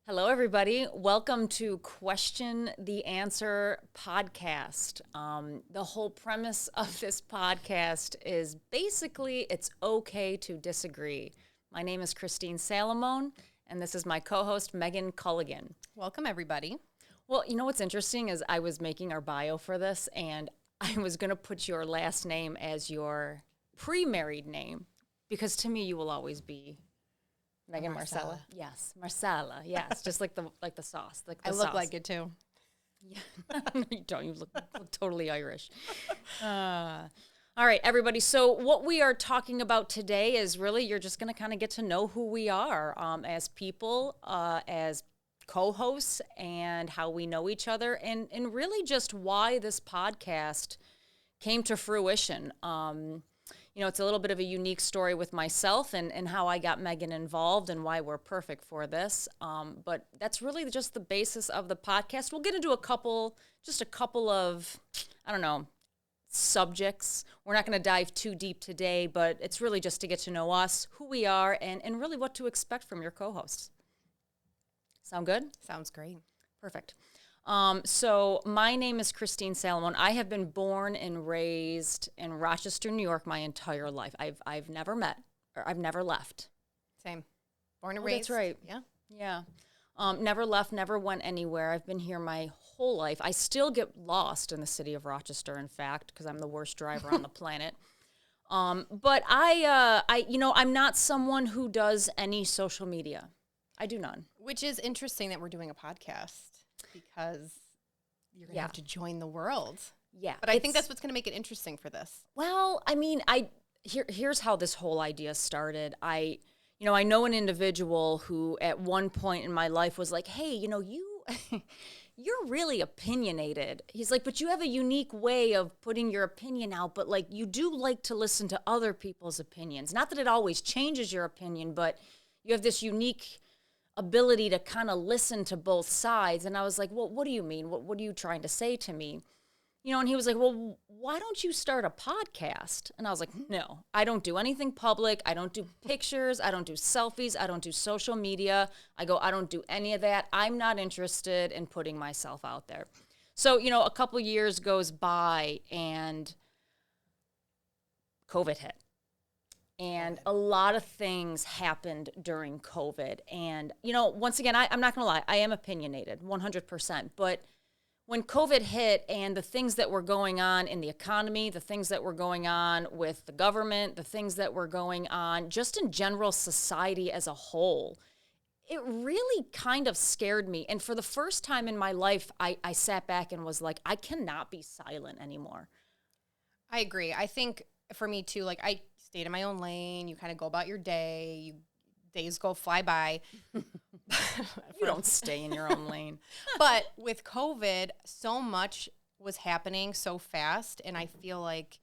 Hello, everybody. Welcome to Question the Answer podcast. The whole premise of this podcast is basically it's okay to disagree. My name is Christine Salamone, and this is my co-host, Megan Culligan. Welcome, everybody. Well, you know what's interesting is I was making our bio for this, and I was going to put your last name as your pre-married name, because to me, you will always be Megan Marcella. Yes, Marcella. Yes, just like the sauce. Like the I look sauce. like it too. Yeah, no, you don't. You look totally Irish. All right, everybody. So what we are talking about today is really you're just going to kind of get to know who we are as people, as co-hosts, and how we know each other, and really just why this podcast came to fruition. It's a little bit of a unique story with myself and how I got Megan involved and why we're perfect for this. But that's really just the basis of the podcast. We'll get into a couple of, subjects. We're not going to dive too deep today, but it's really just to get to know us, who we are, and really what to expect from your co-hosts. Sound good? Sounds great. Perfect. So my name is Christine Salamone. I have been born and raised in Rochester, New York my entire life. I've never left. Same. Born and raised. That's right. Yeah. Yeah. Never left, never went anywhere. I've been here my whole life. I still get lost in the city of Rochester, in fact, because I'm the worst driver on the planet. But I'm not someone who does any social media. I do none. Which is interesting that we're doing a podcast because you're going to have to join the world. Yeah. But I think that's what's going to make it interesting for this. Well, I mean, here's how this whole idea started. I know an individual who at one point in my life was like, hey, you're really opinionated. He's like, but you have a unique way of putting your opinion out, but like you do like to listen to other people's opinions. Not that it always changes your opinion, but you have this unique ability to kind of listen to both sides. And I was like, well, what do you mean? What are you trying to say to me? And he was like, well, why don't you start a podcast? And I was like, no, I don't do anything public. I don't do pictures. I don't do selfies. I don't do social media. I don't do any of that. I'm not interested in putting myself out there. So, a couple years goes by and COVID hit. And a lot of things happened during COVID. And, once again, I'm not going to lie, I am opinionated, 100%. But when COVID hit and the things that were going on in the economy, the things that were going on with the government, the things that were going on just in general society as a whole, it really kind of scared me. And for the first time in my life, I sat back and was like, I cannot be silent anymore. I agree. I think for me too, like I stayed in my own lane. You kind of go about your day. Days fly by. You don't stay in your own lane. But with COVID, so much was happening so fast. And I feel like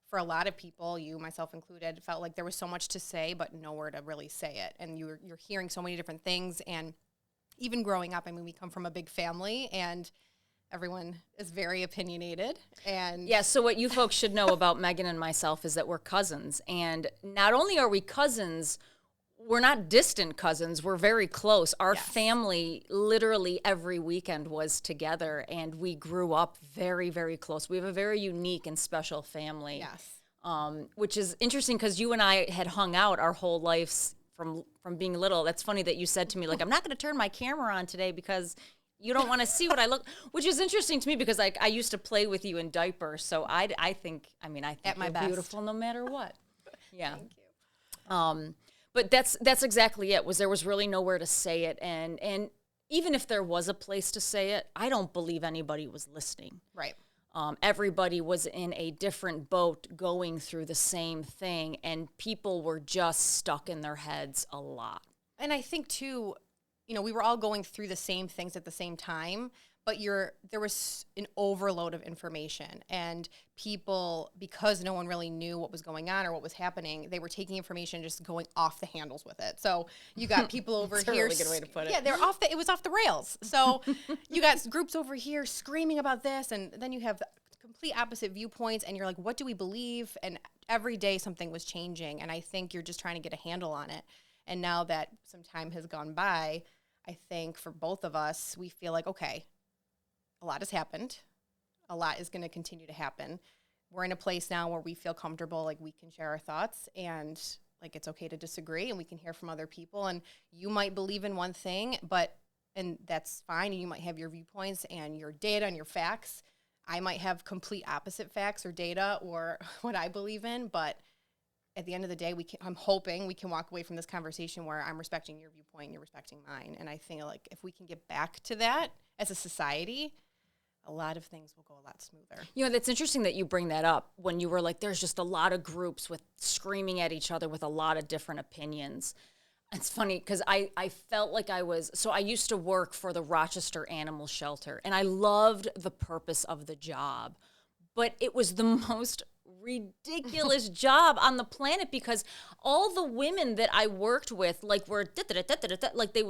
for a lot of people, you, myself included, felt like there was so much to say, but nowhere to really say it. And you're hearing so many different things. And even growing up, I mean, we come from a big family and everyone is very opinionated. And yeah, so what you folks should know about Megan and myself is that we're cousins. And not only are we cousins, we're not distant cousins. We're very close. Our family literally every weekend was together, and we grew up very, very close. We have a very unique and special family. Yes. Which is interesting because you and I had hung out our whole lives from being little. That's funny that you said to me, like, I'm not going to turn my camera on today because you don't want to see what I look, which is interesting to me because I used to play with you in diapers. So I think At my you're best. beautiful no matter what. Yeah. Thank you. But that's exactly it. There was really nowhere to say it, and even if there was a place to say it, I don't believe anybody was listening. Right. Everybody was in a different boat going through the same thing, and people were just stuck in their heads a lot. And I think too, we were all going through the same things at the same time, but there was an overload of information, and people, because no one really knew what was going on or what was happening, they were taking information, just going off the handles with it. So you got people over That's here. a really good way to put it. Yeah, it was off the rails. So you got groups over here screaming about this, and then you have complete opposite viewpoints, and you're like, what do we believe? And every day something was changing, and I think you're just trying to get a handle on it. And now that some time has gone by, I think for both of us, we feel like, okay, a lot has happened. A lot is going to continue to happen. We're in a place now where we feel comfortable, like we can share our thoughts and like it's okay to disagree and we can hear from other people. And you might believe in one thing, and that's fine. And you might have your viewpoints and your data and your facts. I might have complete opposite facts or data or what I believe in, but at the end of the day, I'm hoping we can walk away from this conversation where I'm respecting your viewpoint and you're respecting mine. And I think like if we can get back to that as a society, a lot of things will go a lot smoother. You know, that's interesting that you bring that up when you were like, there's just a lot of groups with screaming at each other with a lot of different opinions. It's funny because I felt like I used to work for the Rochester Animal Shelter, and I loved the purpose of the job, but it was the most ridiculous job on the planet because all the women that I worked with, like, were like they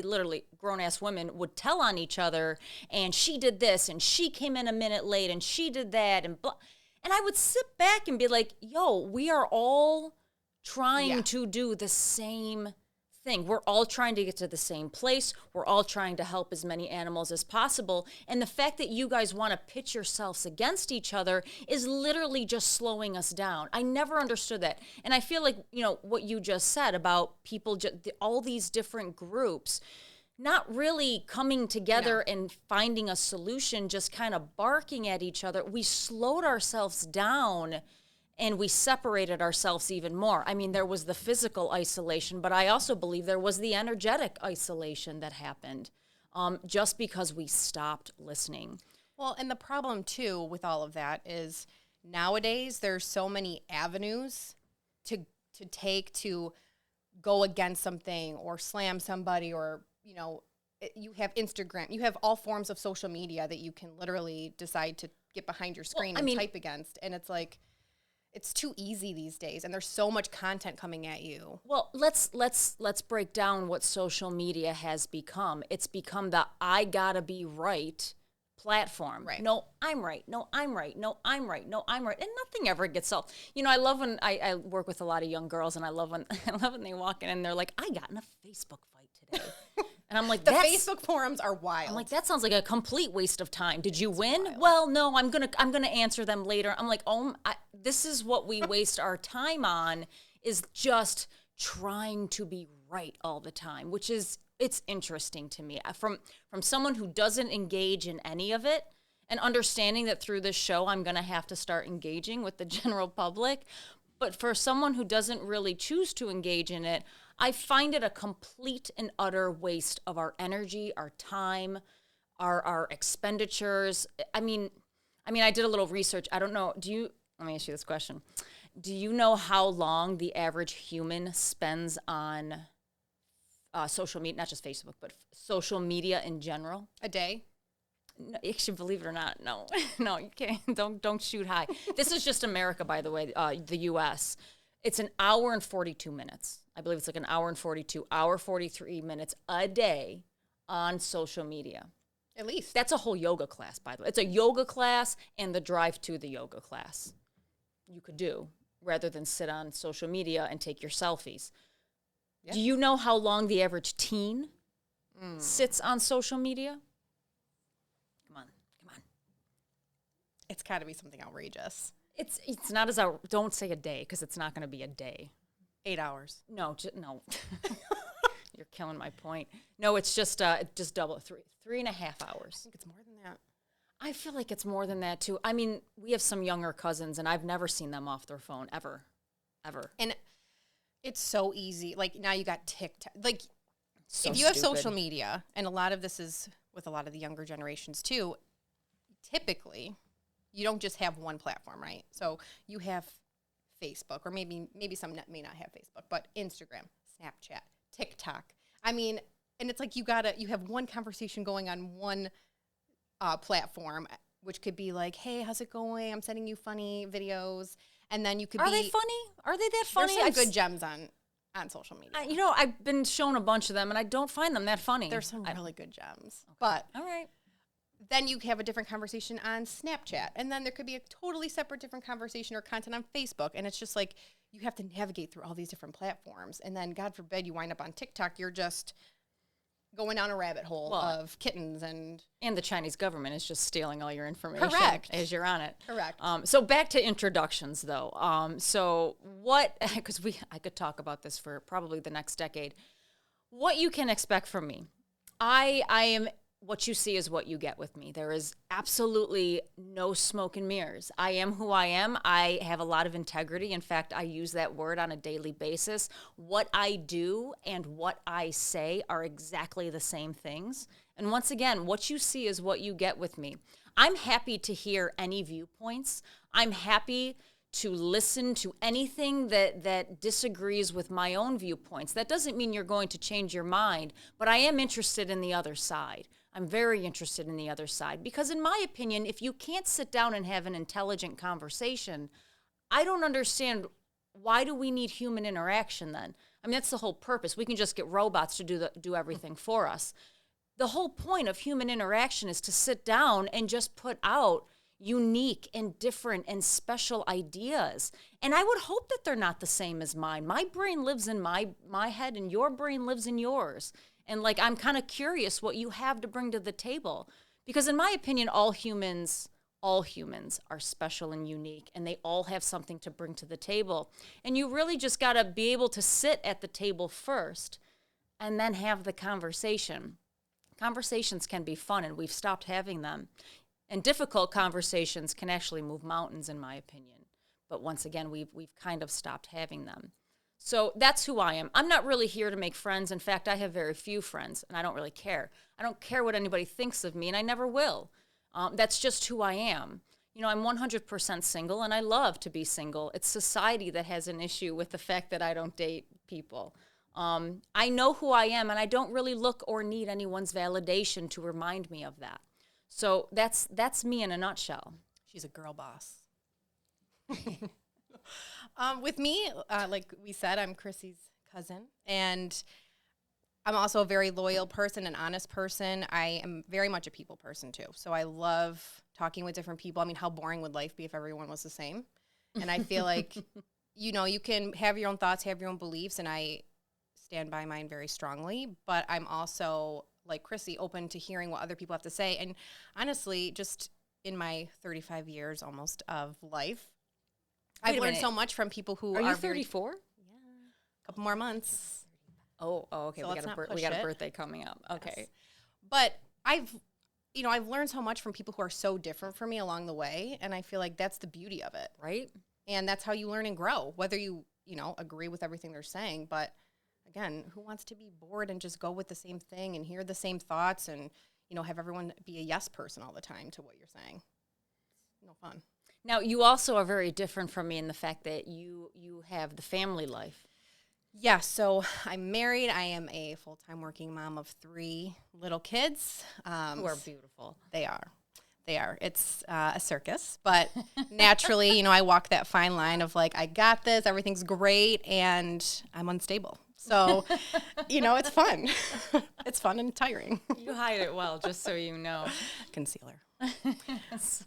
literally grown-ass women would tell on each other, and she did this, and she came in a minute late, and she did that, and blah. And I would sit back and be like, yo, we are all trying to do the same thing. We're all trying to get to the same place. We're all trying to help as many animals as possible. And the fact that you guys want to pitch yourselves against each other is literally just slowing us down. I never understood that. And I feel like, you know, what you just said about people, all these different groups, not really coming together and finding a solution, just kind of barking at each other. We slowed ourselves down and we separated ourselves even more. I mean, there was the physical isolation, but I also believe there was the energetic isolation that happened just because we stopped listening. Well, and the problem, too, with all of that is nowadays there's so many avenues to take to go against something or slam somebody or, you know, you have Instagram. You have all forms of social media that you can literally decide to get behind your screen and type against. And it's like, it's too easy these days, and there's so much content coming at you. Well, let's break down what social media has become. It's become the I gotta be right platform. Right. No, I'm right. No, I'm right. No, I'm right. No, I'm right. And nothing ever gets solved. You know, I love when I work with a lot of young girls, and I love when they walk in and they're like, I got in a Facebook fight today. And I'm like, the Facebook forums are wild. I'm like, that sounds like a complete waste of time. Did you win? Wild. Well, no, I'm gonna answer them later. I'm like, this is what we waste our time on, is just trying to be right all the time, which is, it's interesting to me from someone who doesn't engage in any of it, and understanding that through this show I'm gonna have to start engaging with the general public. But for someone who doesn't really choose to engage in it, I find it a complete and utter waste of our energy, our time, our expenditures. I mean, I did a little research. I don't know. Let me ask you this question. Do you know how long the average human spends on social media, not just Facebook, but social media in general? A day? No, actually, believe it or not, no, you can't. Don't shoot high. This is just America, by the way, the U.S. It's an hour and 42 minutes. I believe it's like an hour and 43 minutes a day on social media. At least. That's a whole yoga class, by the way. It's a yoga class and the drive to the yoga class you could do rather than sit on social media and take your selfies. Yeah. Do you know how long the average teen sits on social media? Come on. It's got to be something outrageous. It's not as don't say a day, because it's not going to be a day. 8 hours. No. You're killing my point. No, it's just double 3.5 hours. I think it's more than that. I feel like it's more than that too. I mean, we have some younger cousins, and I've never seen them off their phone ever. And it's so easy. Like, now you got TikTok. Like, so if you have stupid. social media, and a lot of this is with a lot of the younger generations too, typically you don't just have one platform, right? So you have Facebook, or maybe some may not have Facebook, but Instagram, Snapchat, TikTok. I mean, and it's like you have one conversation going on one platform, which could be like, hey, how's it going? I'm sending you funny videos. And then you could Are they funny? Are they that funny? There's some good gems on social media. I've been shown a bunch of them, and I don't find them that funny. There's some really good gems. Okay. But all right. Then you have a different conversation on Snapchat. And then there could be a totally separate different conversation or content on Facebook. And it's just like you have to navigate through all these different platforms. And then, God forbid, you wind up on TikTok. You're just going down a rabbit hole of kittens and the Chinese government is just stealing all your information. Correct. As you're on it. Correct. So back to introductions, though. So what? Because I could talk about this for probably the next decade. What you can expect from me, I am. What you see is what you get with me. There is absolutely no smoke and mirrors. I am who I am. I have a lot of integrity. In fact, I use that word on a daily basis. What I do and what I say are exactly the same things. And once again, what you see is what you get with me. I'm happy to hear any viewpoints. I'm happy to listen to anything that disagrees with my own viewpoints. That doesn't mean you're going to change your mind, but I am interested in the other side. I'm very interested in the other side because, in my opinion, if you can't sit down and have an intelligent conversation, I don't understand, why do we need human interaction then? I mean, that's the whole purpose. We can just get robots to do everything for us. The whole point of human interaction is to sit down and just put out unique and different and special ideas. And I would hope that they're not the same as mine. My brain lives in my head and your brain lives in yours. And like, I'm kind of curious what you have to bring to the table. Because in my opinion, all humans are special and unique, and they all have something to bring to the table. And you really just got to be able to sit at the table first and then have the conversation. Conversations can be fun, and we've stopped having them. And difficult conversations can actually move mountains, in my opinion. But once again, we've kind of stopped having them. So that's who I am. I'm not really here to make friends. In fact, I have very few friends, and I don't really care. I don't care what anybody thinks of me, and I never will. That's just who I am. You know, I'm 100% single, and I love to be single. It's society that has an issue with the fact that I don't date people. I know who I am, and I don't really look or need anyone's validation to remind me of that. So that's me in a nutshell. She's a girl boss. With me, like we said, I'm Chrissy's cousin, and I'm also a very loyal person, an honest person. I am very much a people person, too. So I love talking with different people. I mean, how boring would life be if everyone was the same? And I feel like, you know, you can have your own thoughts, have your own beliefs, and I stand by mine very strongly. But I'm also, like Chrissy, open to hearing what other people have to say. And honestly, just in my 35 years almost of life, I've learned so much from people who are you 34? Yeah, a couple more months. Oh, okay. So we got a birthday coming up. Okay. Yes. But I've learned so much from people who are so different from me along the way, and I feel like that's the beauty of it. Right? And that's how you learn and grow, whether you agree with everything they're saying. But again, who wants to be bored and just go with the same thing and hear the same thoughts and, have everyone be a yes person all the time to what you're saying? No fun. Now, you also are very different from me in the fact that you have the family life. Yeah, so I'm married. I am a full-time working mom of 3 little kids. Who are beautiful. They are. It's a circus, but naturally, I walk that fine line of like, I got this, everything's great, and I'm unstable. So, it's fun. It's fun and tiring. You hide it well, just so you know. Concealer. But yes.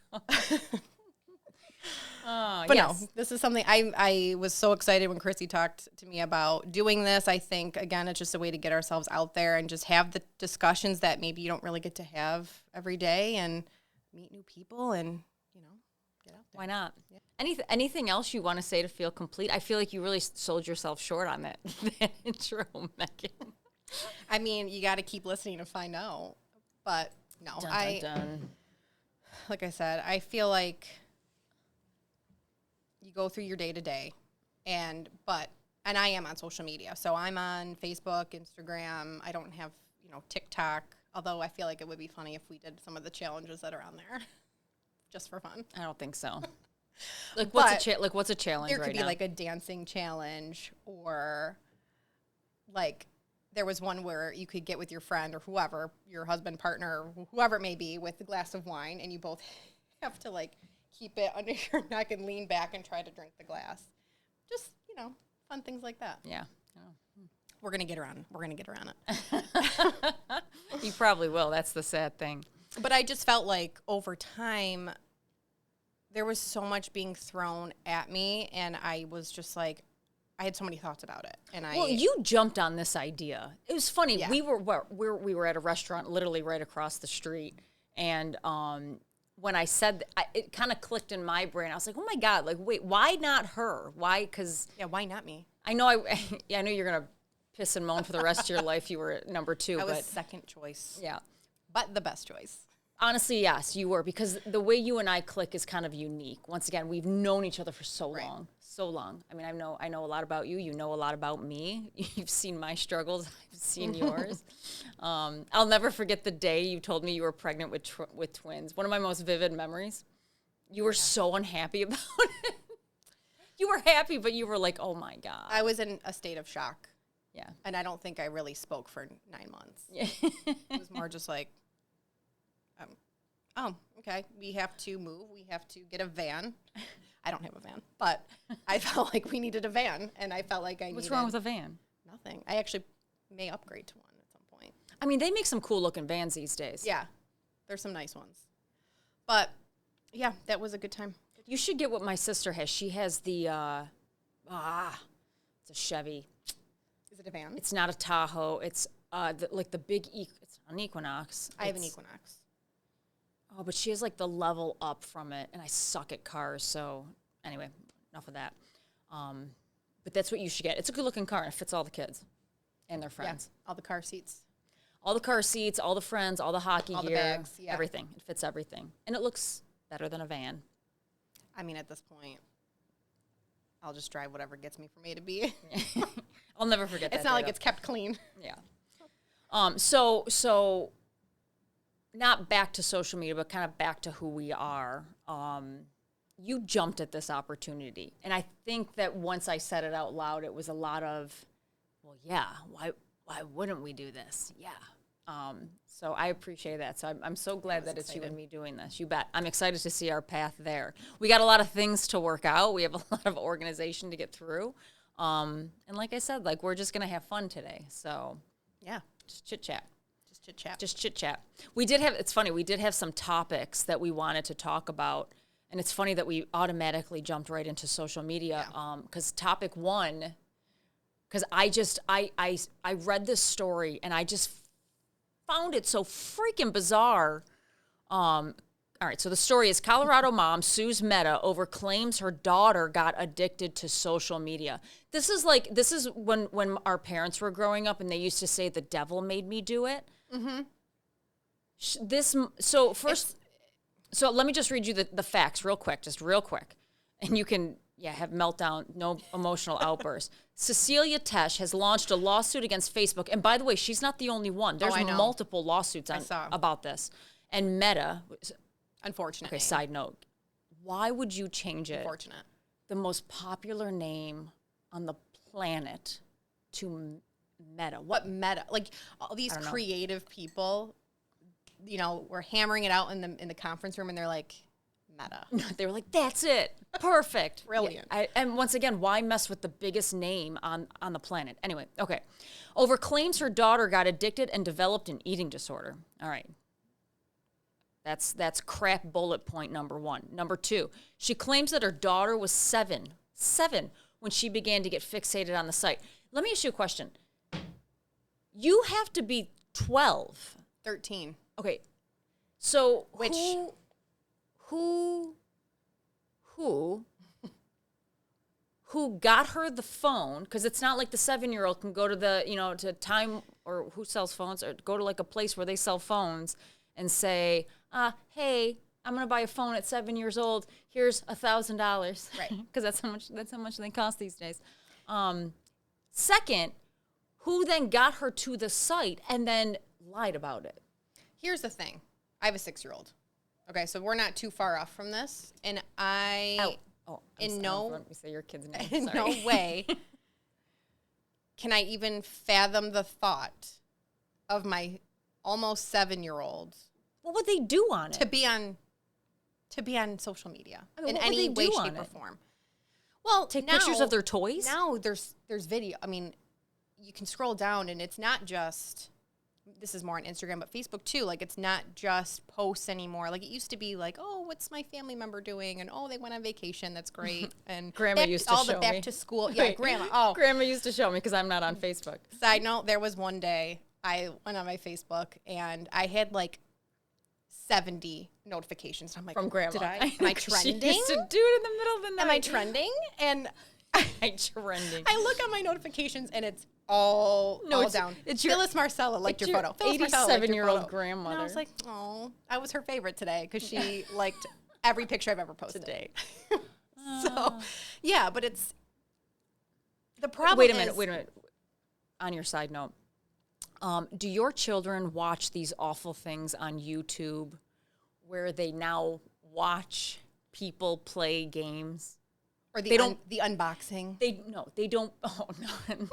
No, this is something I was so excited when Chrissy talked to me about doing this. I think, again, it's just a way to get ourselves out there and just have the discussions that maybe you don't really get to have every day and meet new people and, get out there. Why not? Yeah. Anything else you want to say to feel complete? I feel like you really sold yourself short on that intro, Megan. I mean, you got to keep listening to find out. But, no. Dun. Like I said, I feel like you go through your day-to-day, and I am on social media. So I'm on Facebook, Instagram. I don't have, TikTok, although I feel like it would be funny if we did some of the challenges that are on there just for fun. I don't think so. What's a challenge there could right be now? like a dancing challenge, or like there was one where you could get with your friend or whoever, your husband, partner, whoever it may be, with a glass of wine, and you both have to like keep it under your neck and lean back and try to drink the glass. Just, fun things like that. Yeah. We're going to get around it. You probably will. That's the sad thing. But I just felt like over time, there was so much being thrown at me, and I was just like, I had so many thoughts about it. And Well, you jumped on this idea. It was funny. Yeah. We were at a restaurant literally right across the street, and when I said it kind of clicked in my brain. I was like, oh my God, like wait, why not her? Why? Because why not me? I know I know you're gonna piss and moan for the rest of your life. You were at number 2. I was but second choice. yeah. But the best choice. Honestly, yes, you were, because the way you and I click is kind of unique. Once again, we've known each other for so long. I mean, I know a lot about you. You know a lot about me. You've seen my struggles. I've seen yours. I'll never forget the day you told me you were pregnant with twins. One of my most vivid memories. You were so unhappy about it. You were happy, but you were like, oh my God. I was in a state of shock. Yeah. And I don't think I really spoke for 9 months. Yeah. It was more just like, oh, okay, we have to move. We have to get a van. I don't have a van, but I felt like we needed a van, and I felt like What's wrong with a van? Nothing. I actually may upgrade to one at some point. I mean, they make some cool-looking vans these days. Yeah, there's some nice ones. But, yeah, that was a good time. You should get what my sister has. She has the, it's a Chevy. Is it a van? It's not a Tahoe. It's like the big, it's an Equinox. I have an Equinox. Oh, but she has like the level up from it, and I suck at cars. So anyway, enough of that. But that's what you should get. It's a good-looking car, and it fits all the kids and their friends. Yeah, all the car seats. All the car seats, all the friends, all the hockey all gear. The bags, yeah. Everything. It fits everything. And it looks better than a van. I mean, at this point, I'll just drive whatever gets me from A to B. I'll never forget that. It's not like it's kept clean. Yeah. So not back to social media, but kind of back to who we are. You jumped at this opportunity. And I think that once I said it out loud, it was a lot of, well, yeah, why wouldn't we do this? Yeah. So I appreciate that. So I'm so glad that it's you and me doing this. You bet. I'm excited to see our path there. We got a lot of things to work out. We have a lot of organization to get through. And like I said, like we're just going to have fun today. So yeah, just chit chat. Just chit chat. It's funny, we did have some topics that we wanted to talk about. And it's funny that we automatically jumped right into social media. Because topic 1, because I read this story and I just found it so freaking bizarre. All right, so the story is Colorado mom sues Meta over claims her daughter got addicted to social media. This is when our parents were growing up and they used to say the devil made me do it. Mm-hmm. So let me just read you the facts real quick, and you can have meltdown, no emotional outburst. Cecilia Tesh has launched a lawsuit against Facebook, and by the way, she's not the only one. There's multiple lawsuits about this, and Meta. Unfortunately. Okay. Side note: why would you change it? Unfortunate. The most popular name on the planet to Meta. What Meta? Like all these creative people, were hammering it out in the conference room, and they're like, Meta. They were like, that's it. Perfect. Brilliant. Yeah, and once again, why mess with the biggest name on the planet? Anyway, okay. Over claims her daughter got addicted and developed an eating disorder. All right. That's crap bullet point number 1. Number 2, she claims that her daughter was 7 when she began to get fixated on the site. Let me ask you a question. You have to be 12. 13. Okay. So who got her the phone? Because it's not like the 7-year-old can go to the, to Time or who sells phones, or go to like a place where they sell phones and say, hey, I'm going to buy a phone at 7 years old. Here's $1,000. Right. Because that's how much they cost these days. Second, who then got her to the site and then lied about it? Here's the thing. I have a 6-year-old. Okay, so we're not too far off from this. And let me say your kid's name. In no way can I even fathom the thought of my almost 7-year-old. What would they do on it? To be on social media in what any would they way, do on shape, or it? form. Well, take pictures of their toys? Now there's video. I mean, you can scroll down and it's not just this is more on Instagram, but Facebook too. Like, it's not just posts anymore. Like, it used to be like, oh, what's my family member doing? And, oh, they went on vacation. That's great. And Grandma used to all show the back me. to school. Yeah, Grandma. Oh, Grandma used to show me because I'm not on Facebook. side note, there was one day I went on my Facebook and I had like 70 notifications. I'm like, From Grandma. am I trending? She used to do it in the middle of the night. Am I trending? And trending? I look at my notifications and it's all down. It's your Phyllis Marcella liked your photo. Phyllis Marcella liked your 87-year-old photo. grandmother. And I was like, oh, I was her favorite today because she liked every picture I've ever posted. Today. So, yeah, but it's the problem. Wait a minute. On your side note, do your children watch these awful things on YouTube where they now watch people play games? Or the unboxing. They don't. Oh no,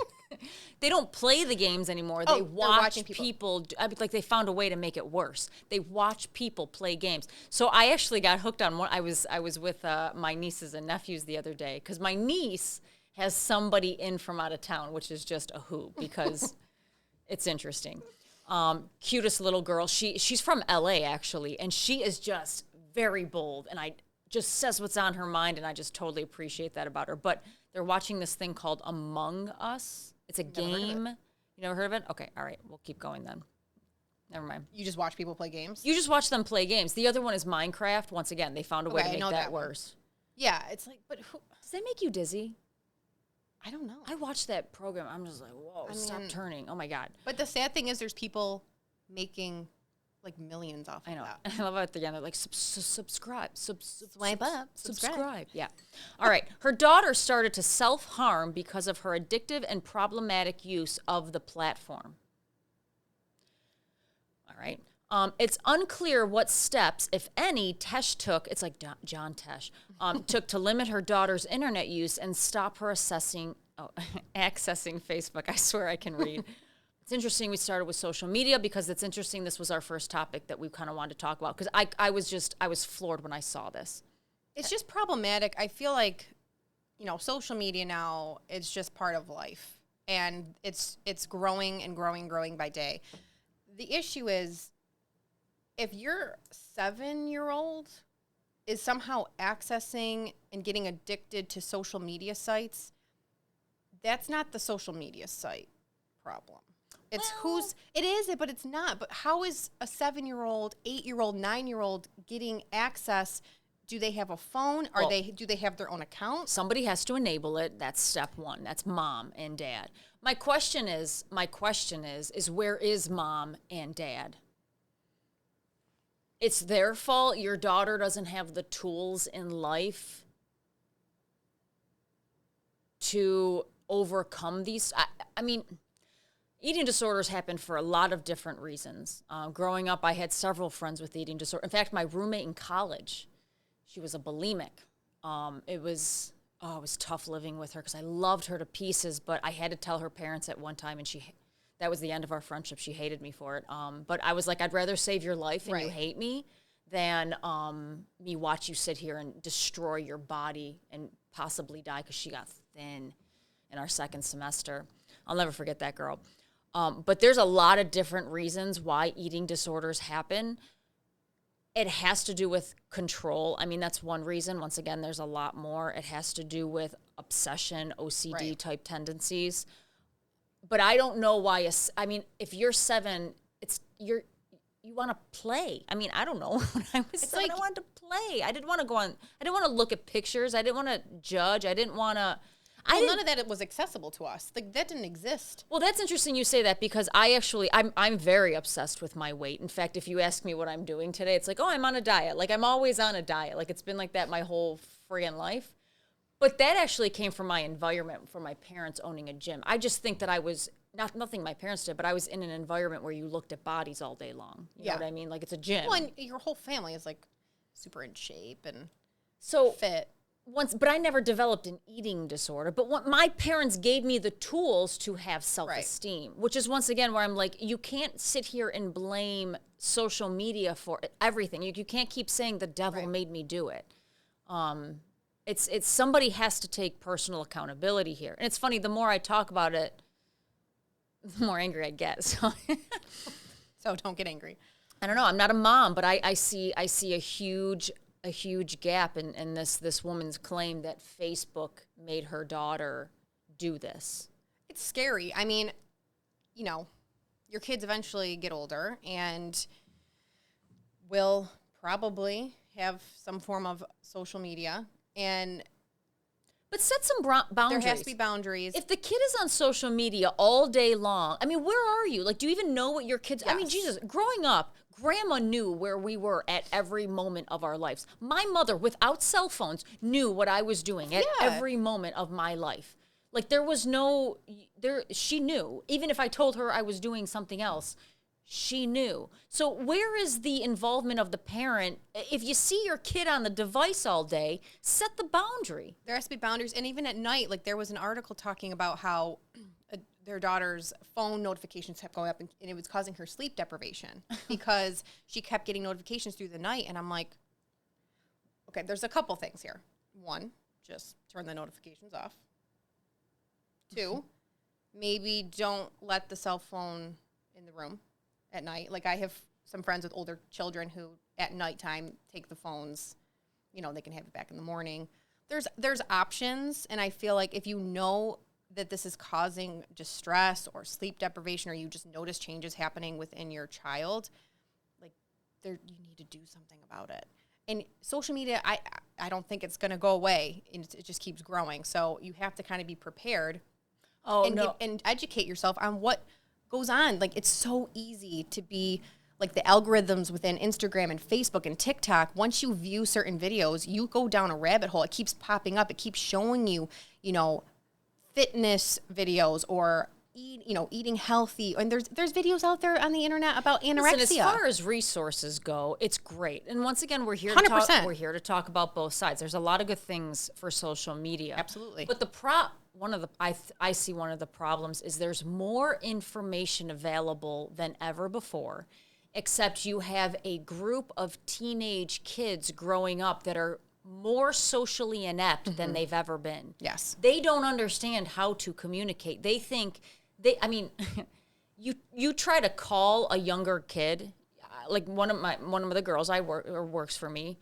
they don't play the games anymore. Oh, they they're watch watching people. like they found a way to make it worse. They watch people play games. So I actually got hooked on one. I was with my nieces and nephews the other day because my niece has somebody in from out of town, which is just a hoot because it's interesting. Cutest little girl. She's from LA actually, and she is just very bold, and I just says what's on her mind, and I just totally appreciate that about her. But they're watching this thing called Among Us. It's a game. You never heard of it? Okay, all right. We'll keep going then. Never mind. You just watch people play games? You just watch them play games. The other one is Minecraft. Once again, they found a way to make that one. worse. Yeah, it's like, but who? Does that make you dizzy? I don't know. I watched that program. I'm just like, whoa, stop turning. Oh, my God. But the sad thing is there's people making like millions off of that. I love it at the end. They're like, subscribe. Swipe up. Subscribe. Yeah. All right. Her daughter started to self-harm because of her addictive and problematic use of the platform. All right. It's unclear what steps, if any, Tesh took. It's like John Tesh took to limit her daughter's internet use and stop her accessing Facebook. I swear I can read. It's interesting we started with social media because it's interesting this was our first topic that we kind of wanted to talk about because I was floored when I saw this. It's just problematic. I feel like, social media now, it's just part of life. And it's growing and growing by day. The issue is if your 7-year-old is somehow accessing and getting addicted to social media sites, that's not the social media site problem. It's it is, but it's not. But how is a 7-year-old, 8-year-old, 9-year-old getting access? Do they have a phone? Do they have their own account? Somebody has to enable it. That's step one. That's mom and dad. My question is where is mom and dad? It's their fault. Your daughter doesn't have the tools in life to overcome these. I mean, eating disorders happen for a lot of different reasons. Growing up, I had several friends with eating disorder. In fact, my roommate in college, she was a bulimic. It was tough living with her because I loved her to pieces, but I had to tell her parents at one time, and that was the end of our friendship. She hated me for it. But I was like, I'd rather save your life and you hate me than me watch you sit here and destroy your body and possibly die because she got thin in our second semester. I'll never forget that girl. But there's a lot of different reasons why eating disorders happen. It has to do with control. I mean, that's one reason. Once again, there's a lot more. It has to do with obsession, OCD type tendencies. But I don't know why. If you're 7, you want to play. I mean, I don't know. When I was 7, I wanted to play. I didn't want to go on. I didn't want to look at pictures. I didn't want to judge. I didn't want to. None of that was accessible to us. Like, that didn't exist. Well, that's interesting you say that because I'm very obsessed with my weight. In fact, if you ask me what I'm doing today, it's like, oh, I'm on a diet. Like, I'm always on a diet. Like, it's been like that my whole friggin' life. But that actually came from my environment, from my parents owning a gym. I just think that I was, nothing my parents did, but I was in an environment where you looked at bodies all day long. You know what I mean? Like, it's a gym. Well, and your whole family is, like, super in shape and fit. But I never developed an eating disorder. But what my parents gave me the tools to have self-esteem, which is once again where I'm like, you can't sit here and blame social media for everything. You can't keep saying the devil made me do it. It's somebody has to take personal accountability here. And it's funny, the more I talk about it, the more angry I get. So So don't get angry. I don't know. I'm not a mom, but I see a huge gap in this woman's claim that Facebook made her daughter do this. It's scary. I mean, you know, your kids eventually get older and will probably have some form of social media, but set some boundaries. There has to be boundaries. If the kid is on social media all day long, I mean, where are you? Like, do you even know what your kids... Yes. I mean, Jesus, growing up, Grandma knew where we were at every moment of our lives. My mother, without cell phones, knew what I was doing at every moment of my life. Like, there was no... She knew. Even if I told her I was doing something else, she knew. So where is the involvement of the parent? If you see your kid on the device all day, set the boundary. There has to be boundaries. And even at night, like there was an article talking about how their daughter's phone notifications kept going up and it was causing her sleep deprivation because she kept getting notifications through the night. And I'm like, okay, there's a couple things here. One, just turn the notifications off. Two, maybe don't let the cell phone in the room at night. Like I have some friends with older children who at nighttime take the phones, you know, they can have it back in the morning. There's options. And I feel like if you know that this is causing distress or sleep deprivation, or you just notice changes happening within your child, like you need to do something about it. And social media, I don't think it's going to go away. It just keeps growing. So you have to kind of be prepared and educate yourself on what goes on. Like it's so easy to be like the algorithms within Instagram and Facebook and TikTok. Once you view certain videos, you go down a rabbit hole. It keeps popping up. It keeps showing you, you know, fitness videos or eating healthy. And there's videos out there on the internet about anorexia. Listen, as far as resources go, it's great. And once again, we're here to talk about both sides. There's a lot of good things for social media. Absolutely. But I see one of the problems is there's more information available than ever before, except you have a group of teenage kids growing up that are more socially inept than they've ever been. Yes. They don't understand how to communicate. They think you try to call a younger kid, like one of the girls works for me.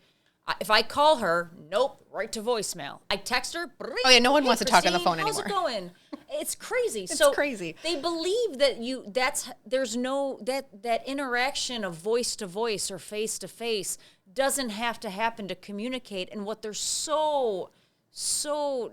If I call her, nope, right to voicemail. I text her. Oh yeah, no one wants to talk on the phone anymore. How's it going? It's crazy. It's crazy. They believe that there's no that interaction of voice to voice or face to face doesn't have to happen to communicate. And what they're so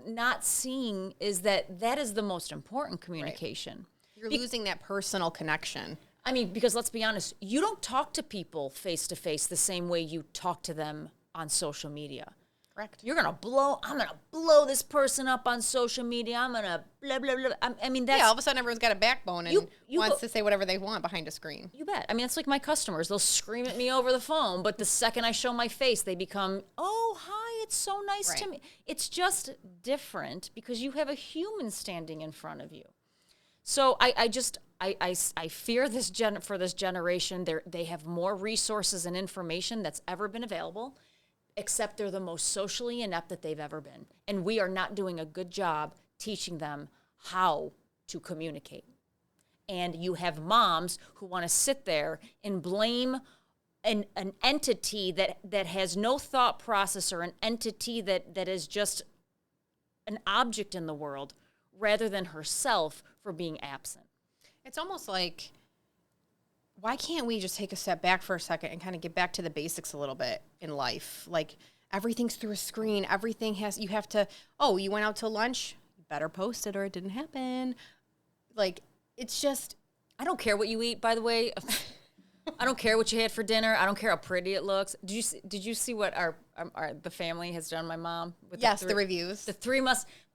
not seeing is that is the most important communication. Right. You're losing that personal connection. I mean, because let's be honest, you don't talk to people face to face the same way you talk to them on social media. Correct. I'm going to blow this person up on social media. I'm going to blah, blah, blah. I mean, that's... Yeah, all of a sudden everyone's got a backbone and wants to say whatever they want behind a screen. You bet. I mean, it's like my customers. They'll scream at me over the phone, but the second I show my face, they become, oh, hi, it's so nice to meet. It's just different because you have a human standing in front of you. So I fear for this generation. They have more resources and information that's ever been available, except they're the most socially inept that they've ever been. And we are not doing a good job teaching them how to communicate. And you have moms who want to sit there and blame an entity that has no thought process, or an entity that is just an object in the world, rather than herself for being absent. It's almost like, why can't we just take a step back for a second and kind of get back to the basics a little bit in life? Like, everything's through a screen. You have to, you went out to lunch, you better post it or it didn't happen. Like, it's just. I don't care what you eat, by the way. I don't care what you had for dinner. I don't care how pretty it looks. Did you see what the family has done? My mom with the reviews. The three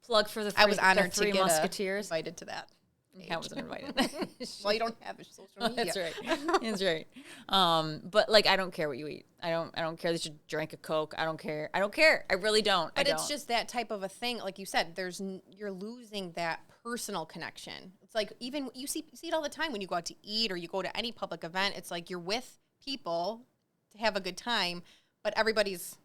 plug for the three. I was honored to get Musketeers. Invited to that. I wasn't invited. Well, you don't have a social media. That's right. That's right. But like, I don't care what you eat. I don't care that you drank a Coke. I don't care. I really don't. But it's just that type of a thing. Like you said, you're losing that personal connection. It's like, even you see it all the time when you go out to eat or you go to any public event. It's like you're with people to have a good time, but everybody's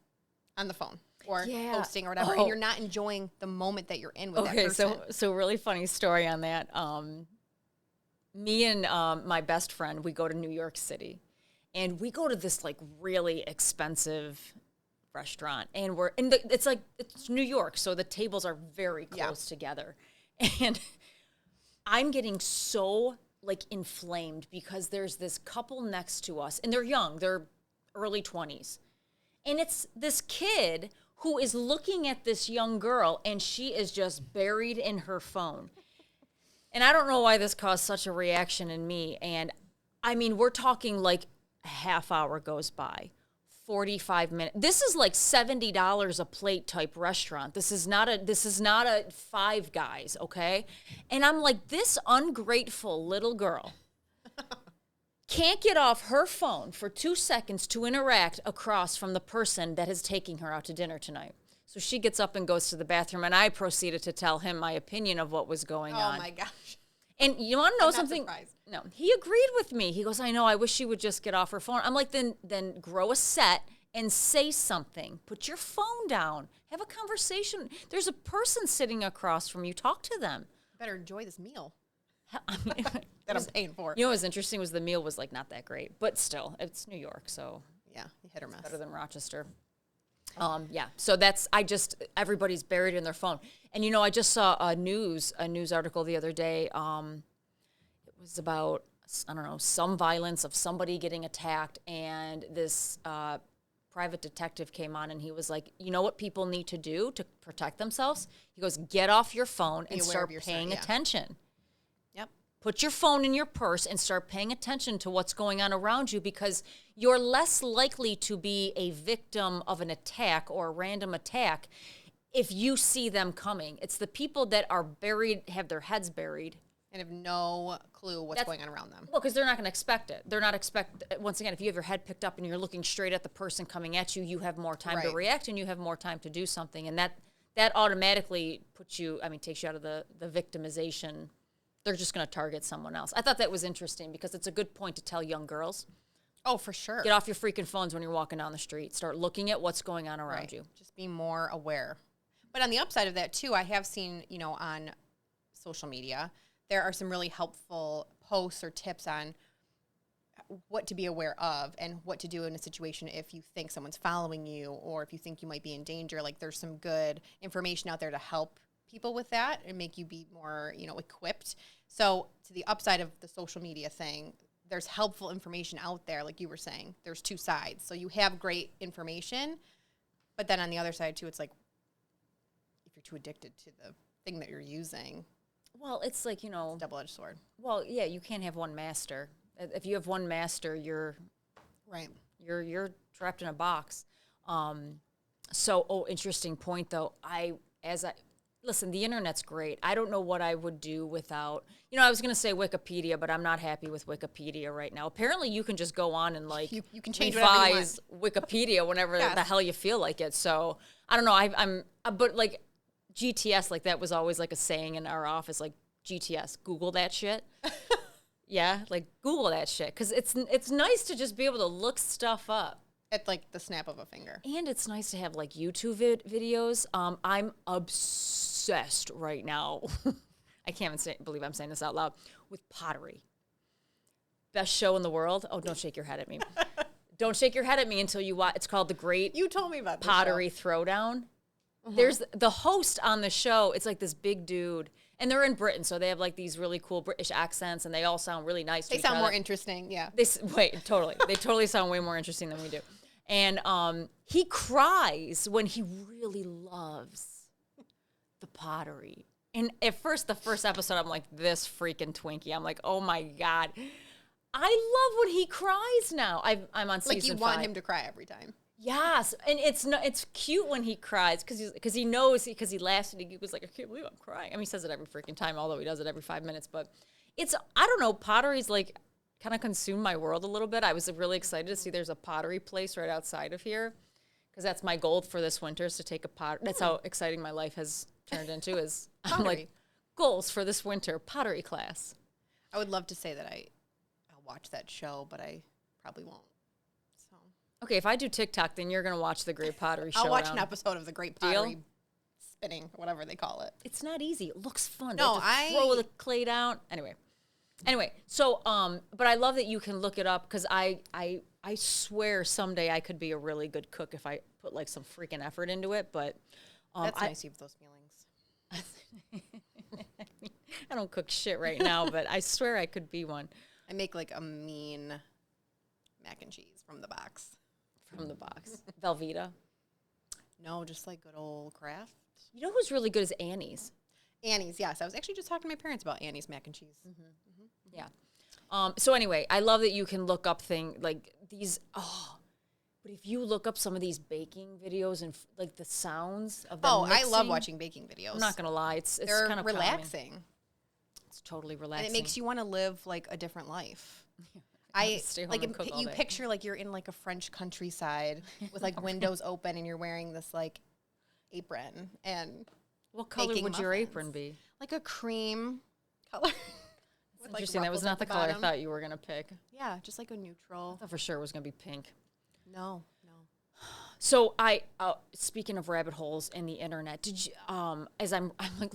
on the phone or posting or whatever, and you're not enjoying the moment that you're in with that person. So really funny story on that. me and my best friend, we go to New York City, and we go to this like really expensive restaurant, and it's New York, so the tables are very close together, and I'm getting so like inflamed because there's this couple next to us, and they're young, they're early 20s, and it's this kid who is looking at this young girl, and she is just buried in her phone. And I don't know why this caused such a reaction in me. And I mean, we're talking like a half hour goes by, 45 minutes. This is like $70 a plate type restaurant. This is not a Five Guys, okay? And I'm like, this ungrateful little girl can't get off her phone for 2 seconds to interact across from the person that is taking her out to dinner tonight. So she gets up and goes to the bathroom, and I proceeded to tell him my opinion of what was going on. Oh, my gosh. And you want to know something? Surprised. No, he agreed with me. He goes, I know, I wish she would just get off her phone. I'm like, then grow a set and say something. Put your phone down. Have a conversation. There's a person sitting across from you. Talk to them. Better enjoy this meal that I'm paying for. You know what was interesting was the meal was like not that great, but still, it's New York, so yeah, hit or miss. Better than Rochester. Yeah. So everybody's buried in their phone. And, I just saw a news article the other day. It was about, I don't know, some violence of somebody getting attacked. And this private detective came on and he was like, you know what people need to do to protect themselves? He goes, get off your phone and start paying attention. Yep. Put your phone in your purse and start paying attention to what's going on around you, because you're less likely to be a victim of an attack or a random attack if you see them coming. It's the people that are buried, have their heads buried, and have no clue what's going on around them. Well, because they're not going to expect it. Once again, if you have your head picked up and you're looking straight at the person coming at you, you have more time to react and you have more time to do something. And that automatically takes you out of the victimization. They're just going to target someone else. I thought that was interesting because it's a good point to tell young girls. Oh, for sure. Get off your freaking phones when you're walking down the street. Start looking at what's going on around you. Just be more aware. But on the upside of that, too, I have seen, on social media, there are some really helpful posts or tips on what to be aware of and what to do in a situation if you think someone's following you or if you think you might be in danger. Like, there's some good information out there to help people with that and make you be more, equipped. So to the upside of the social media thing, there's helpful information out there. Like you were saying, there's two sides. So you have great information, but then on the other side too, it's like, if you're too addicted to the thing that you're using. Well, it's like, double-edged sword. Well, yeah, you can't have one master. If you have one master, you're trapped in a box. Interesting point though. Listen, the internet's great. I don't know what I would do without, I was going to say Wikipedia, but I'm not happy with Wikipedia right now. Apparently you can just go on and you can change whatever you want. Wikipedia whenever the hell you feel like it. So I don't know. But like GTS, like that was always like a saying in our office, like GTS, Google that shit. Yeah. Like Google that shit. Cause it's nice to just be able to look stuff up. At like the snap of a finger. And it's nice to have like YouTube videos. I'm obsessed right now. I can't even believe I'm saying this out loud. With pottery. Best show in the world. Oh, don't shake your head at me. Don't shake your head at me until you watch. It's called The Great You told me about this Pottery Throwdown. There's the host on the show. It's like this big dude. And they're in Britain, so they have like these really cool British accents, and they all sound really nice to each other. They sound more interesting, yeah. Totally. They totally sound way more interesting than we do. And he cries when he really loves the pottery. And at first, the first episode, I'm like, this freaking Twinkie. I'm like, oh my God. I love when he cries now. I'm on season 5. Like you want him to cry every time. Yes. And it's cute when he cries because he knows, because he laughs and he was like, I can't believe I'm crying. I mean, he says it every freaking time, although he does it every 5 minutes. But I don't know, pottery's like kind of consumed my world a little bit. I was really excited to see there's a pottery place right outside of here, because that's my goal for this winter, is to take a pottery. That's how exciting my life has turned into, is I'm like, goals for this winter, pottery class. I would love to say that I'll watch that show, but I probably won't. So okay, if I do TikTok, then you're going to watch the Great Pottery Show. I'll watch an episode of the Great Pottery Spinning, whatever they call it. It's not easy. It looks fun. No, throw the clay down. Anyway. Anyway, so but I love that you can look it up because I swear someday I could be a really good cook if I put like some freaking effort into it. But That's nice. You have those feelings. I don't cook shit right now, but I swear I could be one. I make like a mean mac and cheese from the box. From the box, Velveeta. No, just like good old Kraft. You know who's really good is Annie's. Annie's, yes. I was actually just talking to my parents about Annie's mac and cheese. Yeah. So anyway, I love that you can look up like these. Oh, but if you look up some of these baking videos and like the sounds of them I love mixing, watching baking videos. I'm not gonna lie, it's They're kind of relaxing. Calming. It's totally relaxing, and it makes you want to live like a different life. Stay home and cook all you day. picture like you're in like a French countryside with like windows open and you're wearing this like apron and what color would your apron be? Like a cream color. With interesting. That was not the color I thought you were gonna pick. Yeah, just like a neutral. I thought for sure it was gonna be pink. No. So speaking of rabbit holes in the internet, did you as I'm like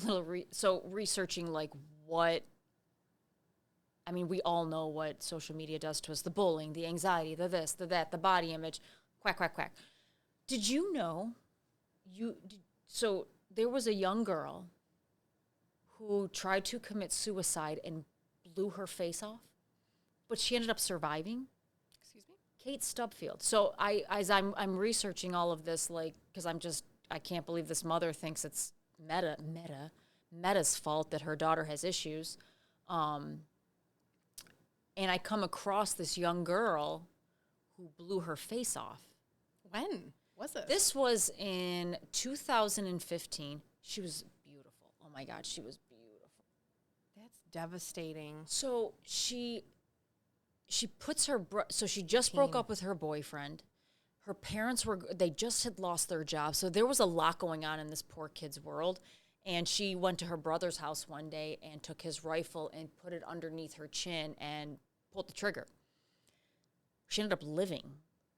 researching like what. I mean, we all know what social media does to us: the bullying, the anxiety, the this, the that, the body image, quack, quack, quack. Did you know? So there was a young girl who tried to commit suicide and blew her face off, but she ended up surviving. Excuse me? Kate Stubfield. So as I'm researching all of this, like, because I can't believe this mother thinks it's Meta's fault that her daughter has issues. And I come across this young girl who blew her face off. When was it? This was in 2015. She was beautiful. Oh my God, she was beautiful. That's devastating. So she puts her, so she just broke up with her boyfriend. Her parents they just had lost their job. So there was a lot going on in this poor kid's world. And she went to her brother's house one day and took his rifle and put it underneath her chin and pulled the trigger. She ended up living,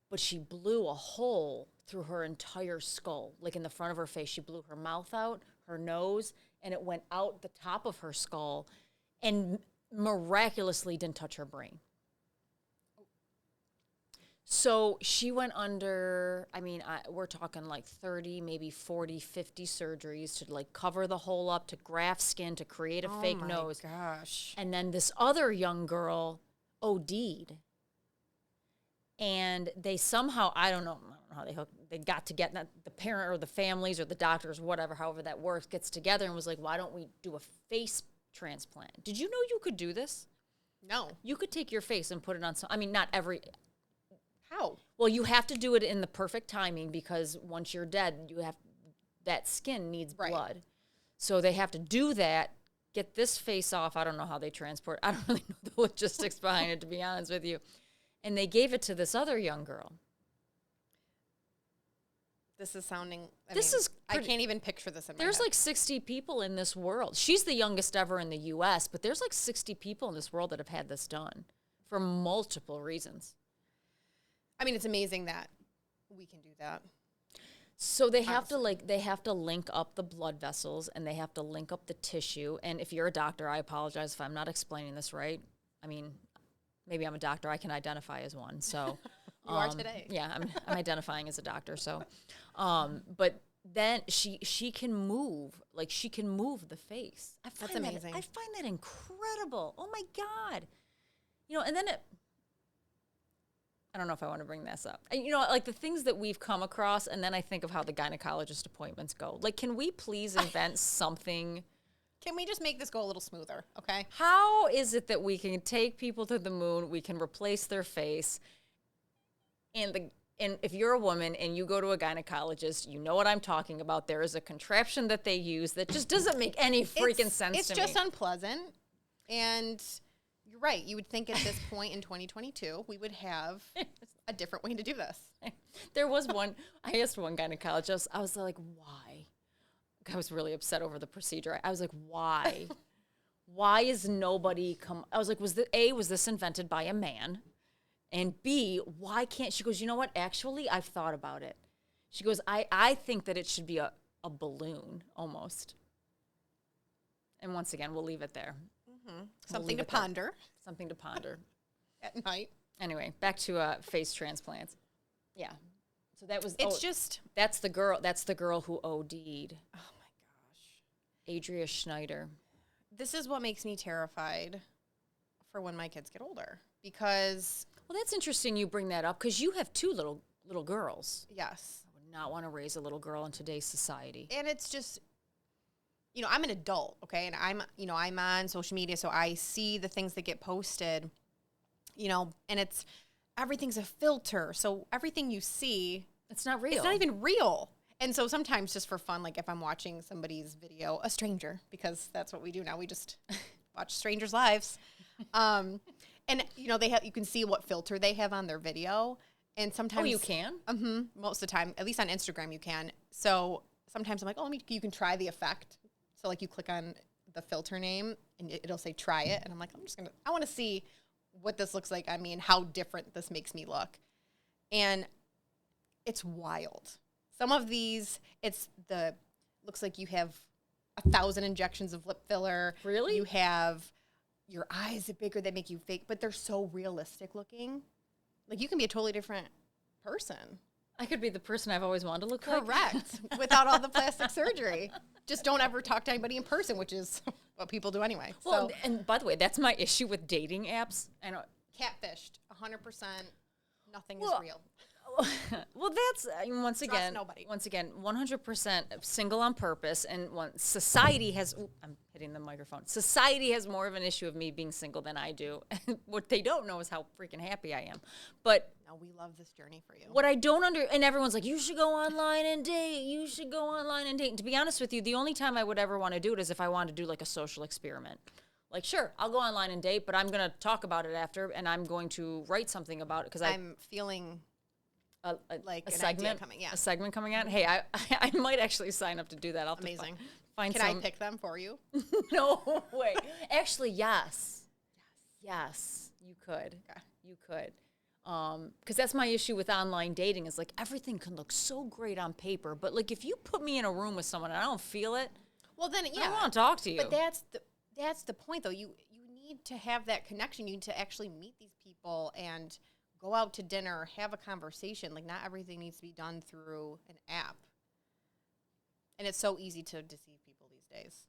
but she blew a hole through her entire skull, like in the front of her face. She blew her mouth out, her nose, and it went out the top of her skull and miraculously didn't touch her brain. So she went under, I mean, we're talking like 30, maybe 40, 50 surgeries to like cover the hole up, to graft skin, to create a fake nose. Oh my gosh. And then this other young girl OD'd. And they somehow, I don't know how they got to get the parent or the families or the doctors, whatever, however that works, gets together and was like, why don't we do a face transplant? Did you know you could do this? No. You could take your face and put it on I mean, not every... How? Well, you have to do it in the perfect timing because once you're dead, that skin needs blood. So they have to do that, get this face off. I don't know how they transport. I don't really know the logistics behind it, to be honest with you. And they gave it to this other young girl. This is sounding... I can't even picture this in my head. There's like 60 people in this world. She's the youngest ever in the U.S., but there's like 60 people in this world that have had this done for multiple reasons. I mean, it's amazing that we can do that. So they have to link up the blood vessels and they have to link up the tissue. And if you're a doctor, I apologize if I'm not explaining this right. I mean, maybe I'm a doctor. I can identify as one. So you are today. Yeah, I'm identifying as a doctor. So, but then she can move, like she can move the face. That's amazing. I find that incredible. Oh my God. And then I don't know if I want to bring this up. Like the things that we've come across, and then I think of how the gynecologist appointments go. Like, can we please invent something? Can we just make this go a little smoother, okay? How is it that we can take people to the moon, we can replace their face, and if you're a woman and you go to a gynecologist, you know what I'm talking about. There is a contraption that they use that just doesn't make any freaking sense to me. It's just unpleasant, and... You're right. You would think at this point in 2022, we would have a different way to do this. There was one, I asked one gynecologist, I was like, why? I was really upset over the procedure. I was like, why? Why is nobody I was like, was this invented by a man? And B, why can't, she goes, you know what? Actually, I've thought about it. She goes, I think that it should be a balloon almost. And once again, we'll leave it there. Something to ponder. Something to ponder. At night. Anyway, back to face transplants. Yeah. So that was. It's just. That's the girl. That's the girl who OD'd. Oh my gosh. Adria Schneider. This is what makes me terrified for when my kids get older, because. Well, that's interesting. You bring that up because you have two little girls. Yes. I would not want to raise a little girl in today's society. And it's just. I'm an adult, okay, and I'm on social media, so I see the things that get posted, and everything's a filter, so everything you see, it's not real. It's not even real. And so sometimes just for fun, like if I'm watching somebody's video, a stranger, because that's what we do now, we just watch strangers' lives, and you can see what filter they have on their video, and sometimes you can, most of the time, at least on Instagram, you can. So sometimes I'm like, you can try the effect. So, like, you click on the filter name, and it'll say, try it. And I'm like, I want to see what this looks like on me and how different this makes me look. And it's wild. Some of these, looks like you have 1,000 injections of lip filler. Really? You have your eyes are bigger, they make you fake, but they're so realistic looking. Like, you can be a totally different person. I could be the person I've always wanted to look like. Correct. Without all the plastic surgery. Just don't ever talk to anybody in person, which is what people do anyway. Well, so, and by the way, that's my issue with dating apps. I know. Catfished, 100%. Nothing is real. Well, that's once again, 100% single on purpose, and society has. I'm hitting the microphone. Society has more of an issue of me being single than I do. And what they don't know is how freaking happy I am. But no, we love this journey for you. What I don't and everyone's like, you should go online and date. You should go online and date. And to be honest with you, the only time I would ever want to do it is if I wanted to do like a social experiment. Like, sure, I'll go online and date, but I'm going to talk about it after, and I'm going to write something about it because I'm feeling. Like a an segment idea coming, yeah. A segment coming out. Hey, I might actually sign up to do that. I'll Amazing. Find Can I pick them for you? No way. Actually, yes. Yes, you could. Okay. You could. Because that's my issue with online dating is like everything can look so great on paper, but like if you put me in a room with someone and I don't feel it, well then yeah, I don't want to talk to you. But that's the point though. You need to have that connection. You need to actually meet these people and go out to dinner, have a conversation. Like, not everything needs to be done through an app. And it's so easy to deceive people these days.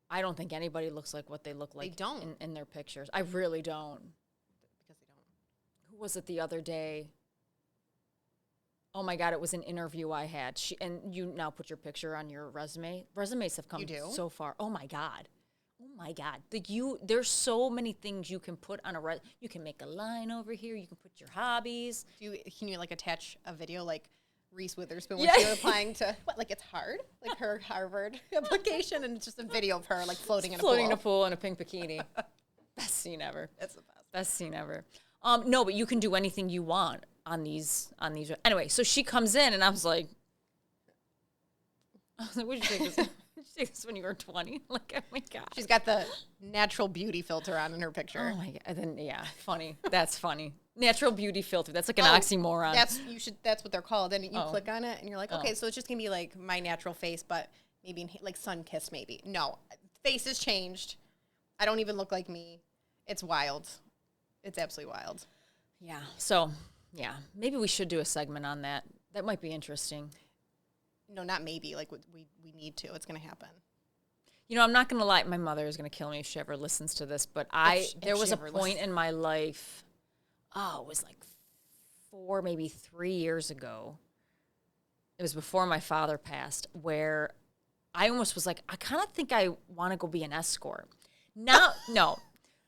I don't think anybody looks like what they look like they don't. In their pictures. I really don't. Because they don't. Who was it the other day? Oh, my God, it was an interview I had. And you now put your picture on your resume. Resumes have come so far. Oh, my God. Oh my God! There's so many things you can put on you can make a line over here. You can put your hobbies. Can you like attach a video like Reese Witherspoon when she was applying to like it's hard, like her Harvard application, and it's just a video of her like floating in a pool in a pink bikini. Best scene ever. That's the best. Best scene ever. No, but you can do anything you want on these. Anyway, so she comes in and I was like, "What'd you think this?" This when you were 20, like, oh my God. She's got the natural beauty filter on in her picture. Oh my God. And then funny. That's funny. Natural beauty filter. That's like an oxymoron. That's what they're called. And you click on it and you're like, okay, so it's just gonna be like my natural face, but maybe like sun-kissed maybe. No, face has changed. I don't even look like me. It's wild. It's absolutely wild. Yeah. So maybe we should do a segment on that. That might be interesting. No, not maybe. Like, we need to. It's going to happen. I'm not going to lie. My mother is going to kill me if she ever listens to this. But there was a point in my life, it was like 4, maybe 3 years ago. It was before my father passed, where I almost was like, I kind of think I want to go be an escort. No,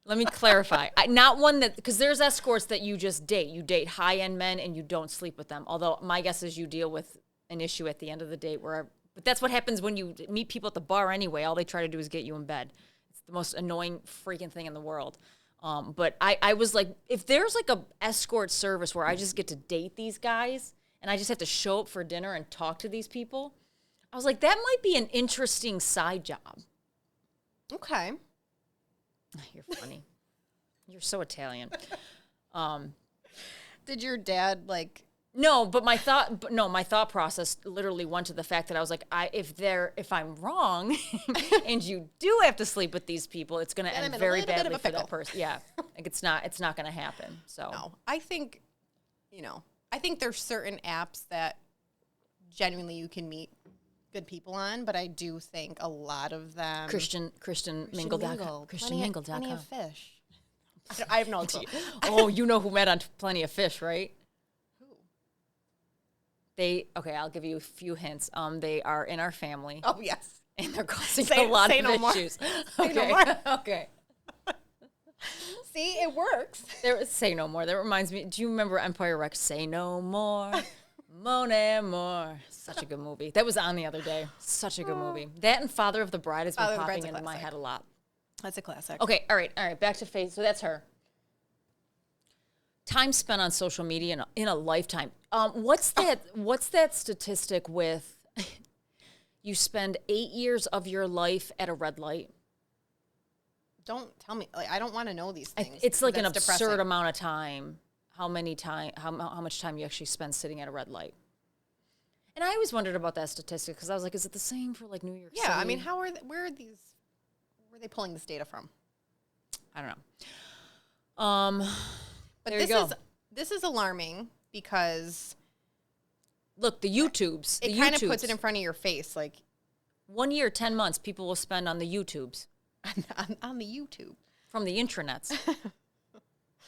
let me clarify. Not one that, because there's escorts that you just date. You date high-end men and you don't sleep with them. Although my guess is you deal with an issue at the end of the date but that's what happens when you meet people at the bar anyway. All they try to do is get you in bed. It's the most annoying freaking thing in the world. But I was like, if there's like a escort service where I just get to date these guys and I just have to show up for dinner and talk to these people, I was like, that might be an interesting side job. Okay. You're funny. You're so Italian. Did your dad like No, but my thought process literally went to the fact that I was like, if I'm wrong, and you do have to sleep with these people, it's going to end very badly for that person. Yeah, like it's not going to happen. So no, I think, I think there's certain apps that genuinely you can meet good people on, but I do think a lot of them Christianmingle.com. Plenty of fish. I have no clue. Oh, you know who met on Plenty of Fish, right? I'll give you a few hints. They are in our family. Oh, yes. And they're causing a lot of issues. Say no more. Okay. See, it works. Say no more. That reminds me. Do you remember Empire Records? Say no more. Mon amour. Such a good movie. That was on the other day. Such a good movie. That and Father of the Bride has been popping into my head a lot. That's a classic. Okay. All right. Back to Faith. So that's her. Time spent on social media in a lifetime. What's that statistic with you spend 8 years of your life at a red light? Don't tell me. Like, I don't want to know these things. It's like an depressing. absurd amount of time. How much time you actually spend sitting at a red light? And I always wondered about that statistic because I was like, is it the same for like New York City? Yeah, I mean, where are they pulling this data from? I don't know. But this is alarming because look, the YouTubes. It kind of puts it in front of your face, like 1 year, 10 months, people will spend on the YouTubes. on the YouTube. From the intranets.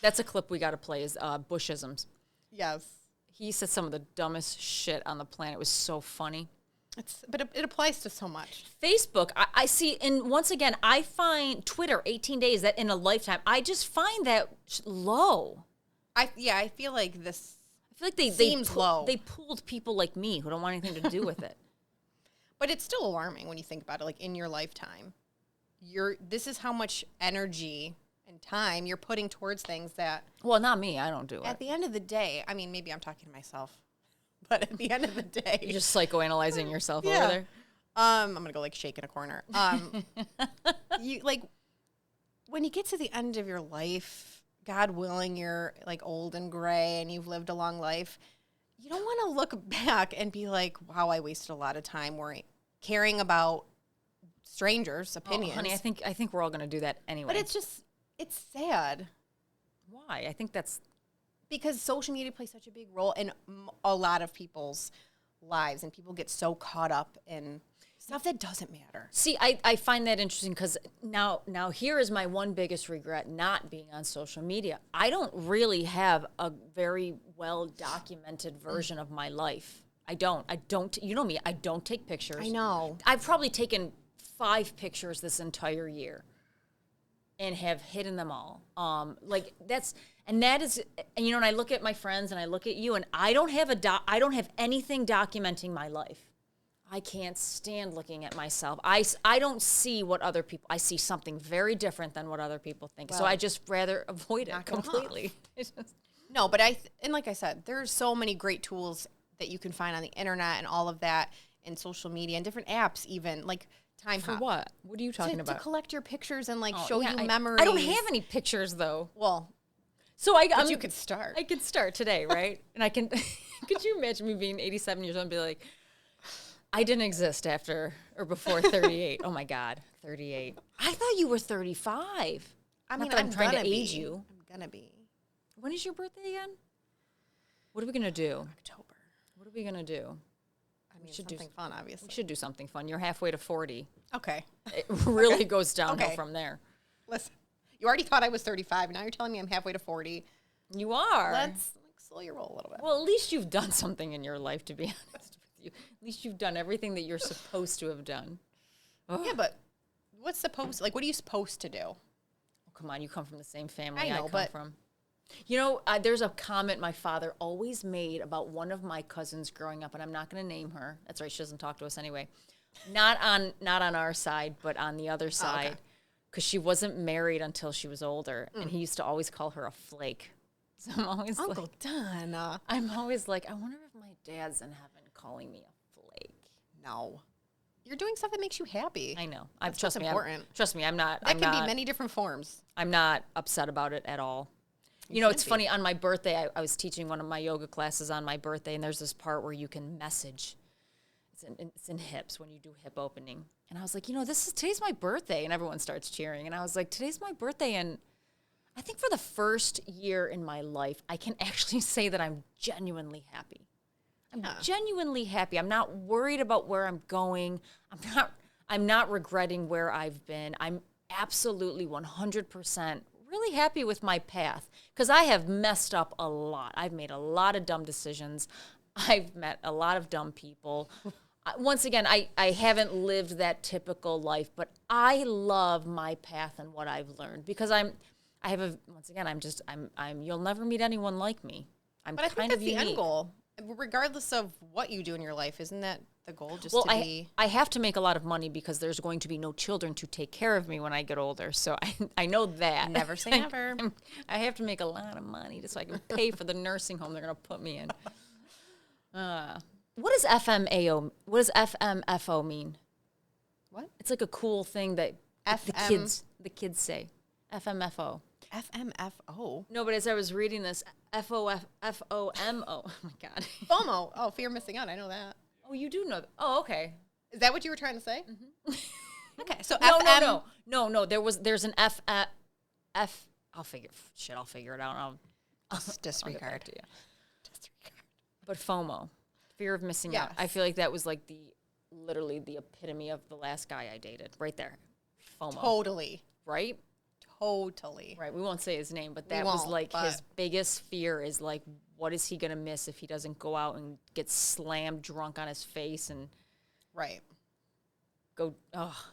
That's a clip we got to play is Bushisms. Yes. He said some of the dumbest shit on the planet. It was so funny. But it applies to so much. Facebook, I see, and once again, I find Twitter, 18 days, that in a lifetime, I just find that low. I feel like this. I feel like seems low. They pulled people like me who don't want anything to do with it. But it's still alarming when you think about it. Like in your lifetime, this is how much energy and time you're putting towards things that. Well, not me. I don't do it. At the end of the day, I mean, maybe I'm talking to myself, but at the end of the day, you're just psychoanalyzing yourself over there. I'm gonna go like shake in a corner. You like when you get to the end of your life, God willing, you're like old and gray and you've lived a long life. You don't want to look back and be like, wow, I wasted a lot of time caring about strangers' opinions. Oh, honey, I think we're all going to do that anyway. But it's sad. Why? I think that's because social media plays such a big role in a lot of people's lives, and people get so caught up in stuff that doesn't matter. See, I find that interesting because now here is my one biggest regret not being on social media. I don't really have a very well documented version of my life. I don't, you know me, I don't take pictures. I know. I've probably taken 5 pictures this entire year and have hidden them all. And I look at my friends and I look at you and I don't have anything documenting my life. I can't stand looking at myself. I don't see what other people, I see something very different than what other people think. So I just rather avoid it completely. No, but and like I said, there's so many great tools that you can find on the internet and all of that and social media and different apps even, like Time For Hop. what? What are you talking about? To collect your pictures and show you memories. I don't have any pictures though. Well, so you could start. I could start today, right? And I can, could you imagine me being 87 years old and be like, I didn't exist after or before 38. Oh my God, 38. I thought you were 35. I mean, I'm trying to age you. I'm gonna be. When is your birthday again? What are we gonna do? October. What are we gonna do? I mean, something fun, obviously. We should do something fun. You're halfway to 40. Okay. It really goes downhill from there. Listen, you already thought I was 35. Now you're telling me I'm halfway to 40. You are. Let's slow your roll a little bit. Well, at least you've done something in your life, to be honest with you. At least you've done everything that you're supposed to have done. Ugh. Yeah, but what are you supposed to do? Oh, come on, you come from the same family I come from. You know, there's a comment my father always made about one of my cousins growing up, and I'm not going to name her. That's right, she doesn't talk to us anyway. Not on our side, but on the other side, because she wasn't married until she was older, and he used to always call her a flake. So I'm always Uncle Don. I'm always like, I wonder if my dad's in heaven calling me a flake. No. You're doing stuff that makes you happy. I know. Trust me, trust me, I'm not. That can be many different forms. I'm not upset about it at all. You know, it's funny, on my birthday, I was teaching one of my yoga classes on my birthday, and there's this part where you can message. It's in hips when you do hip opening. And I was like, you know, today's my birthday, and everyone starts cheering. And I was like, today's my birthday, and I think for the first year in my life, I can actually say that I'm genuinely happy. I'm genuinely happy. I'm not worried about where I'm going. I'm not regretting where I've been. I'm absolutely 100% really happy with my path, because I have messed up a lot. I've made a lot of dumb decisions. I've met a lot of dumb people. Once again, I haven't lived that typical life, but I love my path and what I've learned, because you'll never meet anyone like me. But I think that's the end goal. Regardless of what you do in your life, isn't that the goal? I have to make a lot of money, because there's going to be no children to take care of me when I get older. So I know that. Never say never. I have to make a lot of money just so I can pay for the nursing home they're going to put me in. What does FMAO? What does FMFO mean? What? It's like a cool thing that the kids say. FMFO. FMFO. No, but as I was reading this, FOMO. Oh my God. FOMO. Oh, fear of missing out. I know that. Oh, you do know that. Oh, okay. Is that what you were trying to say? Mm-hmm. Okay. So No. There's an F. I'll figure it out. I'll disregard. Disregard. But FOMO, fear of missing out. I feel like that was like literally the epitome of the last guy I dated, right there. FOMO. Totally. Right? Totally. Right. We won't say his name, but that was like his biggest fear is like, what is he going to miss if he doesn't go out and get slammed drunk on his face and go, oh.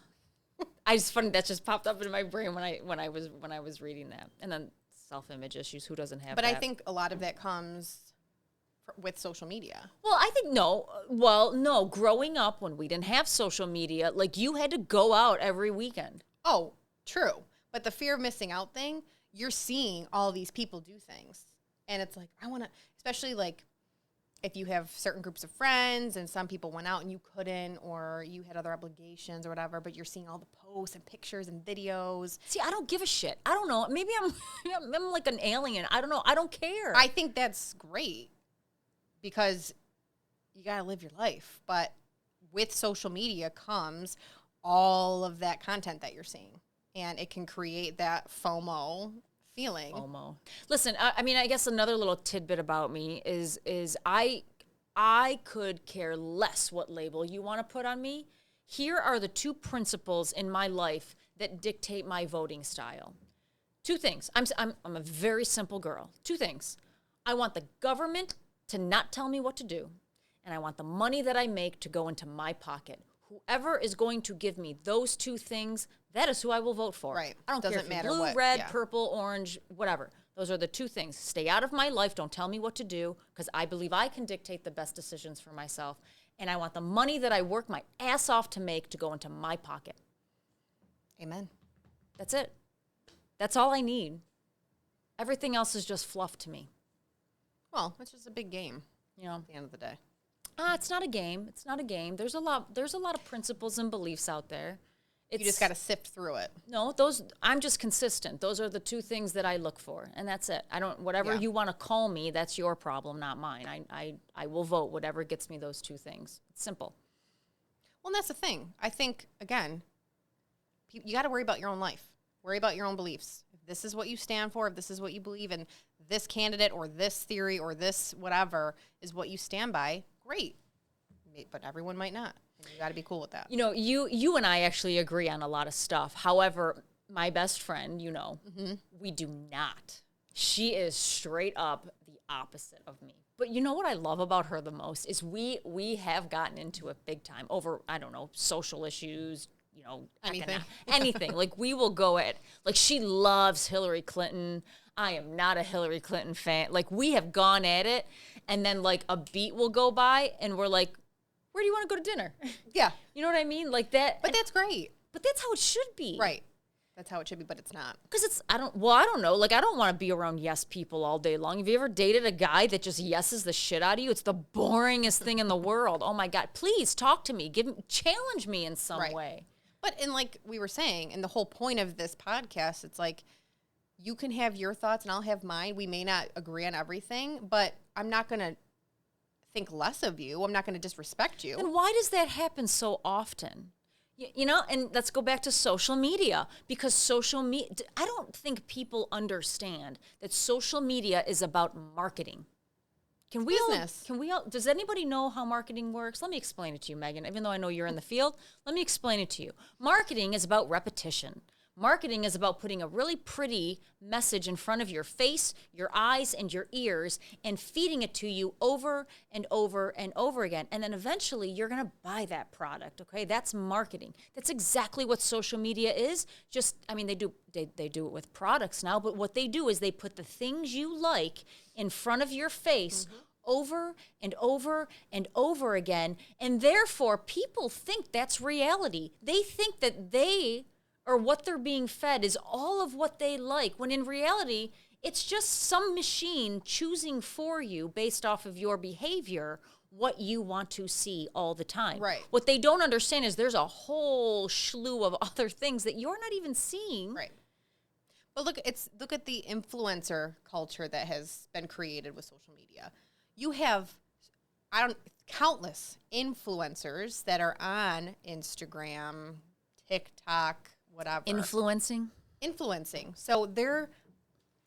It's funny, that just popped up in my brain when I was reading that. And then self-image issues, who doesn't have that? But I think a lot of that comes with social media. Well, I think no. Growing up when we didn't have social media, like you had to go out every weekend. Oh, true. But the fear of missing out thing, you're seeing all these people do things. And it's like, I want to, especially like if you have certain groups of friends and some people went out and you couldn't, or you had other obligations or whatever, but you're seeing all the posts and pictures and videos. See, I don't give a shit. I don't know. Maybe I'm like an alien. I don't know. I don't care. I think that's great because you got to live your life. But with social media comes all of that content that you're seeing. And it can create that FOMO feeling. FOMO. Listen, I mean, I guess another little tidbit about me is I could care less what label you want to put on me. Here are the two principles in my life that dictate my voting style. Two things. I'm a very simple girl. Two things. I want the government to not tell me what to do, and I want the money that I make to go into my pocket. Whoever is going to give me those two things, that is who I will vote for. Right. I don't care if you're blue, red, purple, orange, whatever. Those are the two things. Stay out of my life. Don't tell me what to do, because I believe I can dictate the best decisions for myself. And I want the money that I work my ass off to make to go into my pocket. Amen. That's it. That's all I need. Everything else is just fluff to me. Well, it's just a big game, at the end of the day. It's not a game. It's not a game. There's a lot of principles and beliefs out there. You just got to sift through it. No, I'm just consistent. Those are the two things that I look for, and that's it. Whatever you want to call me, that's your problem, not mine. I will vote whatever gets me those two things. It's simple. Well, and that's the thing. I think, again, you got to worry about your own life. Worry about your own beliefs. If this is what you stand for, if this is what you believe in, this candidate or this theory or this whatever is what you stand by, great. But everyone might not. And you got to be cool with that. You and I actually agree on a lot of stuff. However, my best friend, we do not. She is straight up the opposite of me. But you know what I love about her the most is we have gotten into it big time over, I don't know, social issues, anything. Like we will go at, like she loves Hillary Clinton. I am not a Hillary Clinton fan. Like we have gone at it, and then like a beat will go by and we're like, where do you want to go to dinner? Yeah. You know what I mean? Like that. But that's great. But that's how it should be. Right. That's how it should be, but it's not. Because I don't know. Like, I don't want to be around yes people all day long. Have you ever dated a guy that just yeses the shit out of you? It's the boringest thing in the world. Oh my God. Please talk to me. Challenge me in some way. But like we were saying, and the whole point of this podcast, it's like you can have your thoughts and I'll have mine. We may not agree on everything, but I'm not going to think less of you. I'm not going to disrespect you. And why does that happen so often? You know, and let's go back to social media, because social media, I don't think people understand that social media is about marketing. Business. Does anybody know how marketing works? Let me explain it to you, Megan. Even though I know you're in the field, let me explain it to you. Marketing is about repetition. Marketing is about putting a really pretty message in front of your face, your eyes, and your ears, and feeding it to you over and over and over again. And then eventually you're going to buy that product, okay? That's marketing. That's exactly what social media is. They do it with products now, but what they do is they put the things you like in front of your face over and over and over again, and therefore people think that's reality. They think that or what they're being fed is all of what they like, when in reality, it's just some machine choosing for you based off of your behavior what you want to see all the time. Right. What they don't understand is there's a whole slew of other things that you're not even seeing. Right. But look at the influencer culture that has been created with social media. You have countless influencers that are on Instagram, TikTok, whatever. Influencing. So they're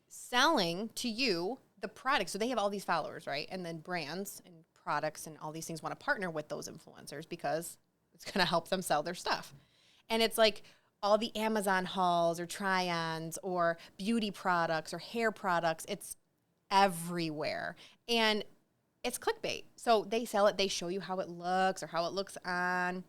selling to you the product. So they have all these followers, right? And then brands and products and all these things want to partner with those influencers because it's going to help them sell their stuff. And it's like all the Amazon hauls or try-ons or beauty products or hair products. It's everywhere. And it's clickbait. So they sell it. They show you how it looks or how it looks on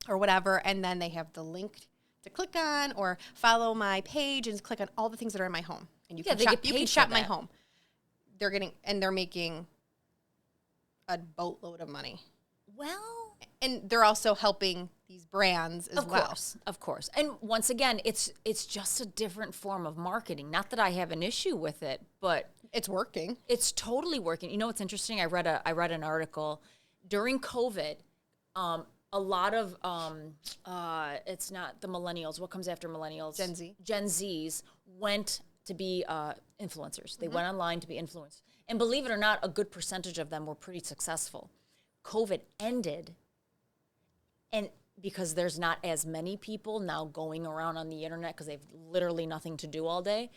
or whatever. And then they have the link to click on or follow my page and click on all the things that are in my home. And you can shop my home. They're making a boatload of money. Well, and they're also helping these brands as well. Of course. And once again, it's just a different form of marketing. Not that I have an issue with it, but it's working. It's totally working. You know what's interesting? I read an article during COVID. A lot of it's not the millennials. What comes after millennials? Gen Zs went to be influencers. They went online to be influenced. And believe it or not, a good percentage of them were pretty successful. COVID ended, and because there's not as many people now going around on the internet because they've literally nothing to do all day,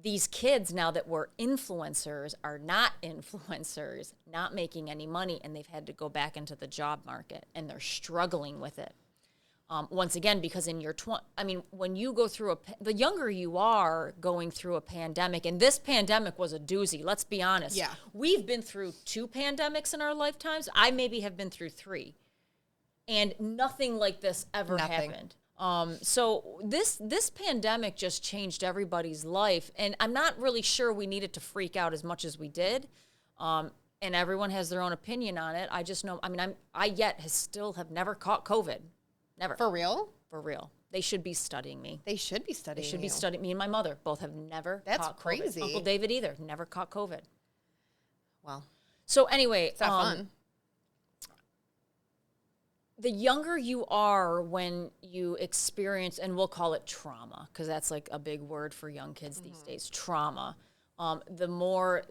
these kids now that were influencers are not influencers, not making any money, and they've had to go back into the job market, and they're struggling with it. Once again, because in your when you go through the younger you are going through a pandemic, and this pandemic was a doozy, let's be honest. Yeah. We've been through 2 pandemics in our lifetimes. I maybe have been through 3. And nothing like this ever happened. So this pandemic just changed everybody's life, and I'm not really sure we needed to freak out as much as we did. And everyone has their own opinion on it. I just know, I still have never caught COVID. Never. For real? For real. They should be studying me. They should be studying me and my mother both have never That's caught crazy. COVID. Uncle David either, never caught COVID. Well. So anyway. It's not fun. The younger you are when you experience, and we'll call it trauma, because that's like a big word for young kids these days, trauma, the more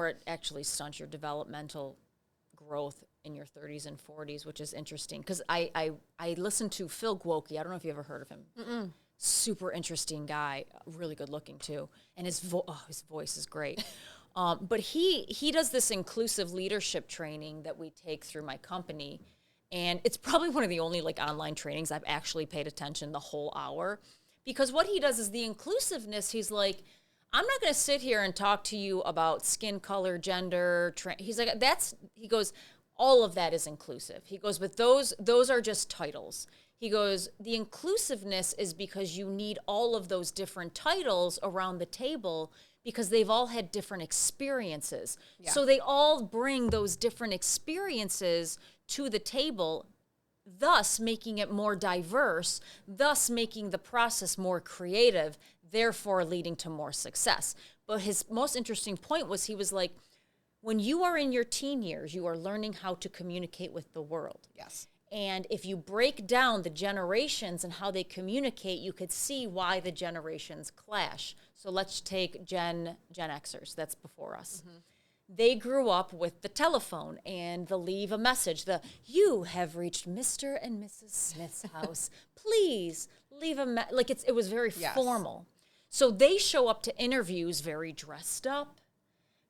it actually stunts your developmental growth in your 30s and 40s, which is interesting. Because I listened to Phil Gwokey. I don't know if you ever heard of him. Mm-mm. Super interesting guy, really good looking too. And his voice is great. But he does this inclusive leadership training that we take through my company. And it's probably one of the only online trainings I've actually paid attention the whole hour, because what he does is the inclusiveness. He's like, I'm not going to sit here and talk to you about skin color, gender. He's like, he goes, all of that is inclusive. He goes, but those are just titles. He goes, the inclusiveness is because you need all of those different titles around the table because they've all had different experiences. Yeah. So they all bring those different experiences to the table, thus making it more diverse, thus making the process more creative, therefore leading to more success. But his most interesting point was, he was like, when you are in your teen years, you are learning how to communicate with the world. Yes. And if you break down the generations and how they communicate, you could see why the generations clash. So let's take Gen Xers, that's before us. They grew up with the telephone and they'll leave a message. You have reached Mr. and Mrs. Smith's house. Please leave a like it was very formal. So they show up to interviews very dressed up,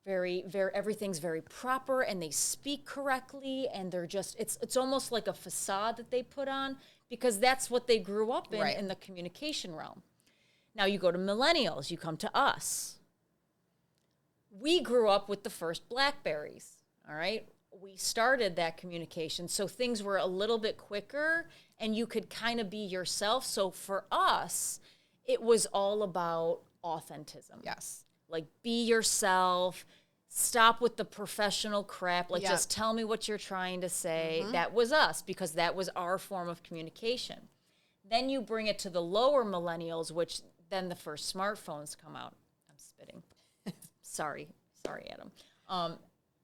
very everything's very proper, and they speak correctly, and they're just it's almost like a facade that they put on because that's what they grew up in the communication realm. Now you go to millennials, you come to us. We grew up with the first BlackBerries, all right? We started that communication, so things were a little bit quicker, and you could kind of be yourself. So for us, it was all about authentism. Yes. Like, be yourself, stop with the professional crap, like, just tell me what you're trying to say. That was us, because that was our form of communication. Then you bring it to the lower millennials, which then the first smartphones come out. I'm spitting. Sorry, Adam.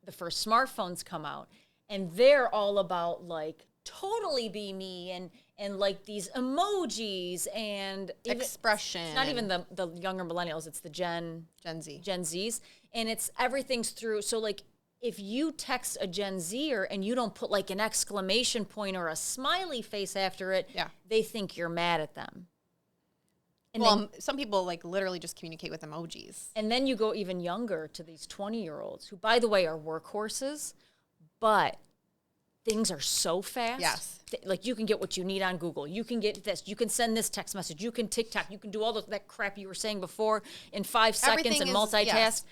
The first smartphones come out, and they're all about, like, totally be me, and like these emojis and expression. It's not even the younger millennials, it's the Gen Zs, and it's everything's through. So, like, if you text a Gen Zer and you don't put, like, an exclamation point or a smiley face after it, they think you're mad at them. And then, some people, like, literally just communicate with emojis. And then you go even younger to these 20-year-olds who, by the way, are workhorses, but things are so fast. Yes. Like, you can get what you need on Google. You can get this. You can send this text message. You can TikTok. You can do all that crap you were saying before in 5 seconds and multitask.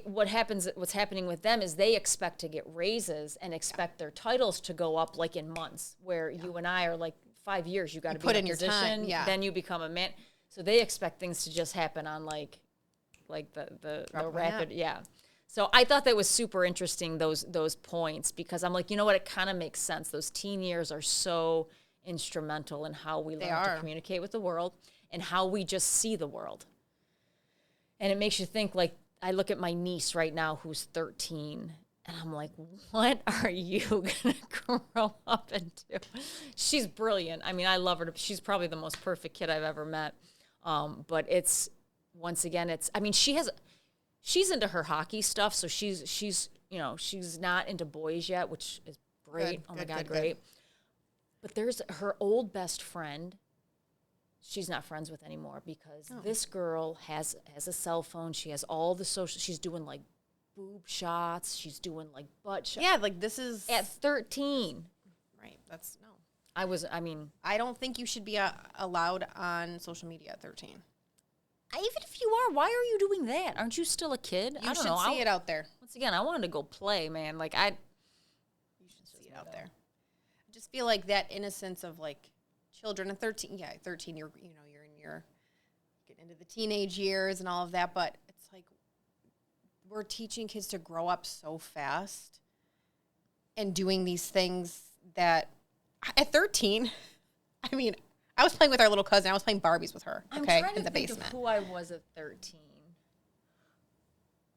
What's happening with them is they expect to get raises and expect their titles to go up, like, in months, where you and I are like, 5 years, you got to be in a position, then you become a man. So they expect things to just happen on like the rapid, So I thought that was super interesting, those points, because I'm like, you know what, it kind of makes sense. Those teen years are so instrumental in how we learn to communicate with the world and how we just see the world. And it makes you think, like, I look at my niece right now who's 13, and I'm like, what are you going to grow up into? She's brilliant. I mean, I love her. She's probably the most perfect kid I've ever met. But it's, once again, she's into her hockey stuff. So she's not into boys yet, which is great. Great. But there's her old best friend. She's not friends with anymore because this girl has a cell phone. She has all the social, she's doing, like, boob shots. She's doing, like, butt shots. Yeah, like, this is at 13. Right. That's no. I don't think you should be allowed on social media at 13. Even if you are, why are you doing that? Aren't you still a kid? I don't know. See it out there. Once again, I wanted to go play, man. Like, you should see it out there. I just feel like that innocence of, like, children at 13. Yeah, 13. You're in your getting into the teenage years and all of that, but it's like, we're teaching kids to grow up so fast and doing these things that at 13, I mean, I was playing with our little cousin. I was playing Barbies with her, in the basement. I'm trying to think of who I was at 13.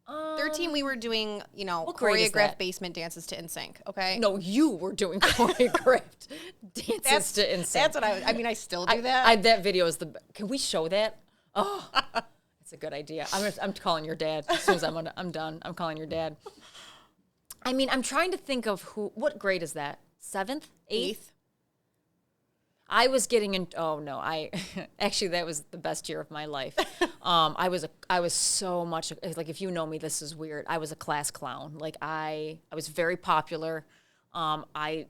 13, we were doing, choreographed basement dances to NSYNC, okay? No, you were doing choreographed dances to NSYNC. That's what I still do that. That video is can we show that? Oh, that's a good idea. I'm calling your dad as soon as I'm done. I'm calling your dad. I mean, I'm trying to think of what grade is that? 7th? 8th? I was getting in. Oh no! Actually, that was the best year of my life. I was so much like, if you know me, this is weird. I was a class clown. Like, I was very popular. I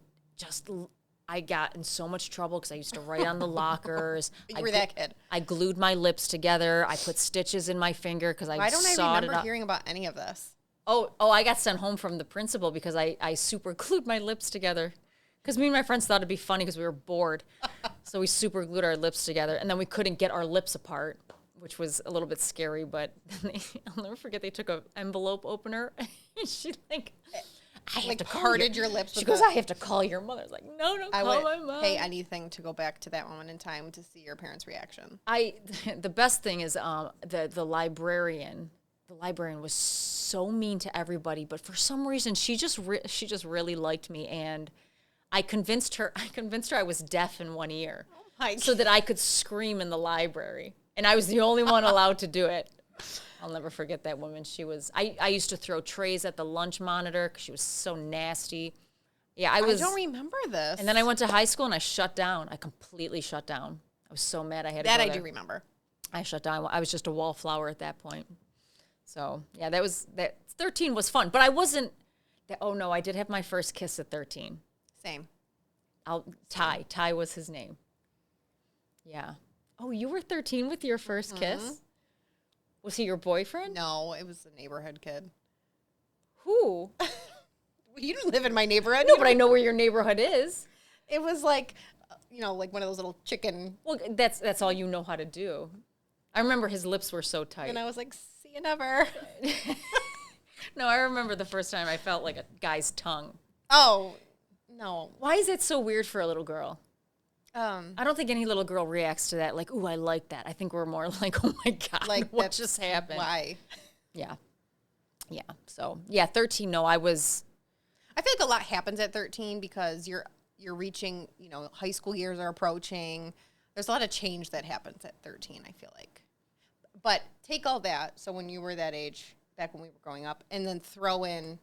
got in so much trouble because I used to write on the lockers. You were that kid. I glued my lips together. I put stitches in my finger because I remember hearing about any of this? Oh! I got sent home from the principal because I super glued my lips together. Because me and my friends thought it'd be funny because we were bored. So we super glued our lips together. And then we couldn't get our lips apart, which was a little bit scary. But I'll never forget, they took an envelope opener. And she, I have to parted your lips. She goes, I have to call your mother. I was like, no, don't call my mom. Pay anything to go back to that moment in time to see your parents' reaction. The best thing is the librarian. The librarian was so mean to everybody. But for some reason, she just really liked me. And I convinced her I was deaf in one ear my so that I could scream in the library. And I was the only one allowed to do it. I'll never forget that woman. I used to throw trays at the lunch monitor because she was so nasty. Yeah, I don't remember this. And then I went to high school and I shut down. I completely shut down. I was so mad I had to go That I there. do remember. I shut down. I was just a wallflower at that point. So, yeah, that 13 was fun. But I wasn't, I did have my first kiss at 13. Same. Ty. Ty was his name. Yeah. Oh, you were 13 with your first kiss? Was he your boyfriend? No, it was a neighborhood kid. Who? You don't live in my neighborhood. No, but I know where your neighborhood is. It was like, like one of those little chicken. Well, that's all you know how to do. I remember his lips were so tight. And I was like, see you never. No, I remember the first time I felt like a guy's tongue. Oh, no. Why is that so weird for a little girl? I I don't think any little girl reacts to that like, ooh, I like that. I think we're more like, oh my God, like what just happened? Why? Yeah. Yeah. So, yeah, 13, no, I feel like a lot happens at 13 because you're reaching, high school years are approaching. There's a lot of change that happens at 13, I feel like. But take all that, so when you were that age, back when we were growing up, and then throw in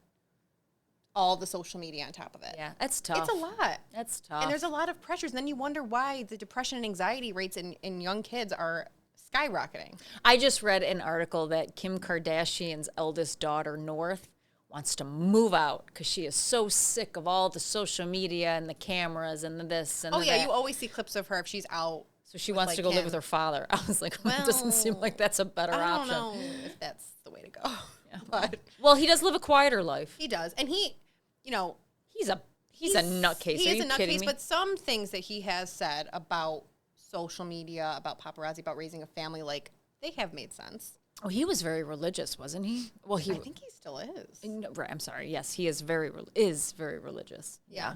all the social media on top of it. Yeah, that's tough. It's a lot. That's tough. And there's a lot of pressures. And then you wonder why the depression and anxiety rates in young kids are skyrocketing. I just read an article that Kim Kardashian's eldest daughter, North, wants to move out because she is so sick of all the social media and the cameras and the this and the that. You always see clips of her if she's out. So she wants to go live with her father. I was like, well, it doesn't seem like that's a better option. I don't know if that's the way to go. Yeah. But well, he does live a quieter life. he does. And he, he's a nutcase. He Are is you a kidding nutcase, me? but some things that he has said about social media, about paparazzi, about raising a family, like, they have made sense. Oh, he was very religious, wasn't he? Well, I think he still is. No, right, I'm sorry. Yes, he is very religious. Yeah.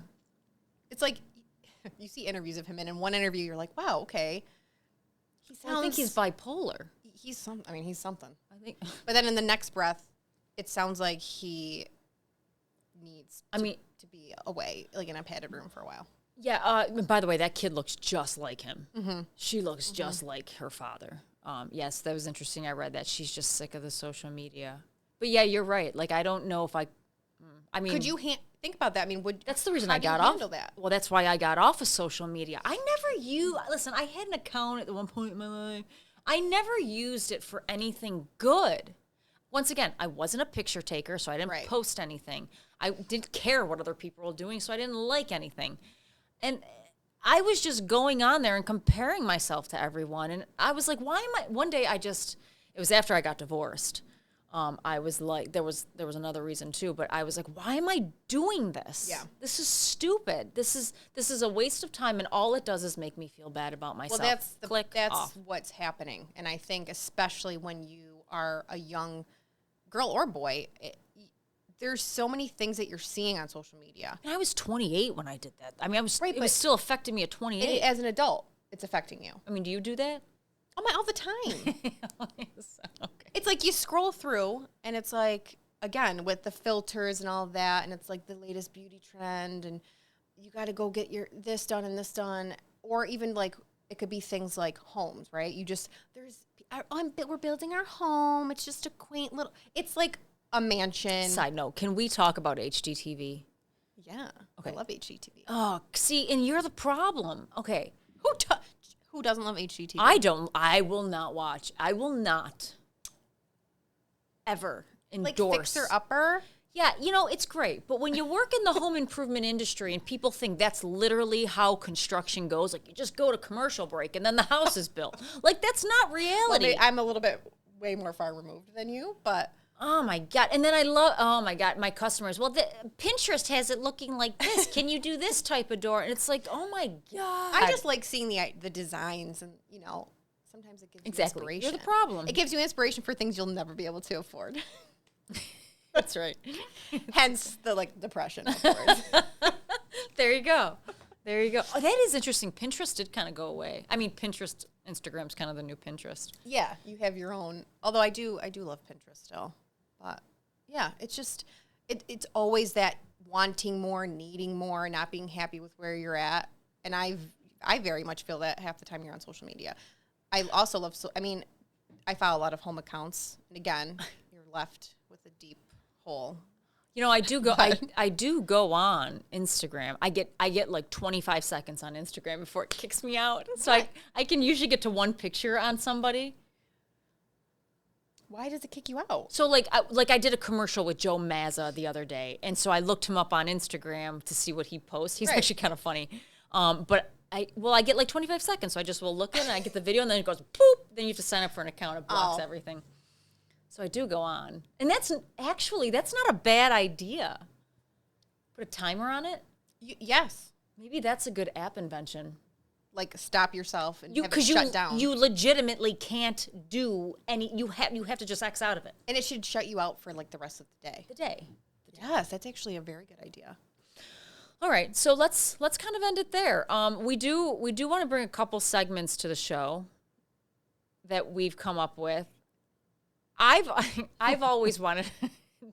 It's like you see interviews of him, and in one interview, you're like, wow, okay. I think he's bipolar. He's something. I think. But then in the next breath, it sounds like he needs to be away, like in a padded room for a while. Yeah. By the way, that kid looks just like him. Mm-hmm. She looks just like her father. Yes, that was interesting. I read that. She's just sick of the social media. But yeah, you're right. Like, I don't know if could you think about that? I mean, that's the reason how I got do you off. handle that? Well, that's why I got off of social media. Listen, I had an account at one point in my life. I never used it for anything good. Once again, I wasn't a picture taker, so I didn't post anything. I didn't care what other people were doing, so I didn't like anything. And I was just going on there and comparing myself to everyone. And I was like, why am I? One day it was after I got divorced. I was like, there was another reason too, but I was like, why am I doing this? Yeah. This is stupid. This is a waste of time, and all it does is make me feel bad about myself. Well, that's off. what's happening. And I think especially when you are a young girl or boy, there's so many things that you're seeing on social media. And I was 28 when I did that. I mean, it was still affecting me at 28. As an adult, it's affecting you. I mean, do you do that? All the time. Okay. It's like you scroll through, and it's like, again, with the filters and all that, and it's like the latest beauty trend, and you got to go get your this done and this done, or even like it could be things like homes, right? We're building our home. It's just a quaint little. It's like a mansion. Side note: can we talk about HGTV? Yeah. Okay. I love HGTV. Oh, see, and you're the problem. Okay. Who doesn't love HGTV? I don't. I will not watch. I will not ever endorse. Like Fixer Upper? Yeah, it's great. But when you work in the home improvement industry and people think that's literally how construction goes, like you just go to commercial break and then the house is built. Like, that's not reality. Well, I'm a little bit way more far removed than you, but... Oh, my God. And then my customers, well, Pinterest has it looking like this. Can you do this type of door? And it's like, oh, my God. I just like seeing the designs and, sometimes it gives you inspiration. You're the problem. It gives you inspiration for things you'll never be able to afford. That's right. Hence the, depression, of course. There you go. Oh, that is interesting. Pinterest did kind of go away. I mean, Instagram's kind of the new Pinterest. Yeah, you have your own. Although I do love Pinterest still. But yeah, it's just it's always that wanting more, needing more, not being happy with where you're at. And I very much feel that half the time you're on social media. I also love, I follow a lot of home accounts. And again, you're left with a deep hole. You know, I do go on Instagram. I get like 25 seconds on Instagram before it kicks me out. So I can usually get to one picture on somebody. Why does it kick you out? So I did a commercial with Joe Mazza the other day, and so I looked him up on Instagram to see what he posts. He's actually kind of funny. But I get like 25 seconds, so I just will look in and I get the video, and then it goes boop. Then you have to sign up for an account. It blocks everything. So I do go on. And that's not a bad idea. Put a timer on it? Yes. Maybe that's a good app invention. Like stop yourself and have it shut down. You legitimately can't do any, you have to just X out of it. And it should shut you out for like the rest of the day. Yes, that's actually a very good idea. All right, so let's kind of end it there. We do want to bring a couple segments to the show that we've come up with. I've always wanted,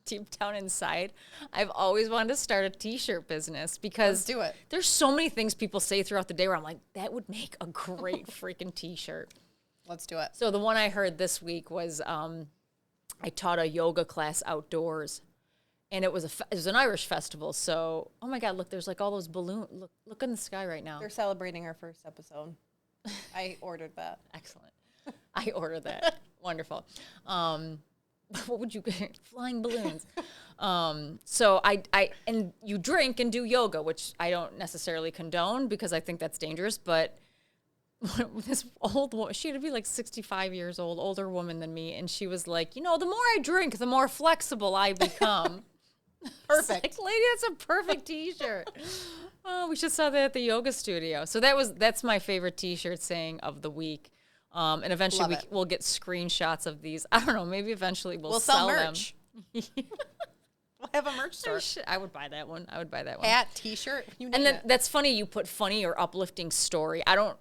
deep down inside, I've always wanted to start a T-shirt business because Let's do it. There's so many things people say throughout the day where I'm like, that would make a great freaking T-shirt. Let's do it. So the one I heard this week was I taught a yoga class outdoors, and it was an Irish festival. So oh my God, look, there's like all those balloons. Look in the sky right now. They're celebrating our first episode. I ordered that. Excellent. I ordered that. Wonderful. What would you get? Flying balloons. So and you drink and do yoga, which I don't necessarily condone because I think that's dangerous. But this old woman, she had to be like 65 years old, older woman than me, and she was like, the more I drink, the more flexible I become. Perfect. Like, lady, that's a perfect T-shirt. Oh, we should sell that at the yoga studio. So that's my favorite T-shirt saying of the week. And eventually we'll get screenshots of these. I don't know. Maybe eventually we'll sell merch. them. We'll have a merch store. I would buy that one. Hat, T-shirt. And then that's funny. You put funny or uplifting story. I don't.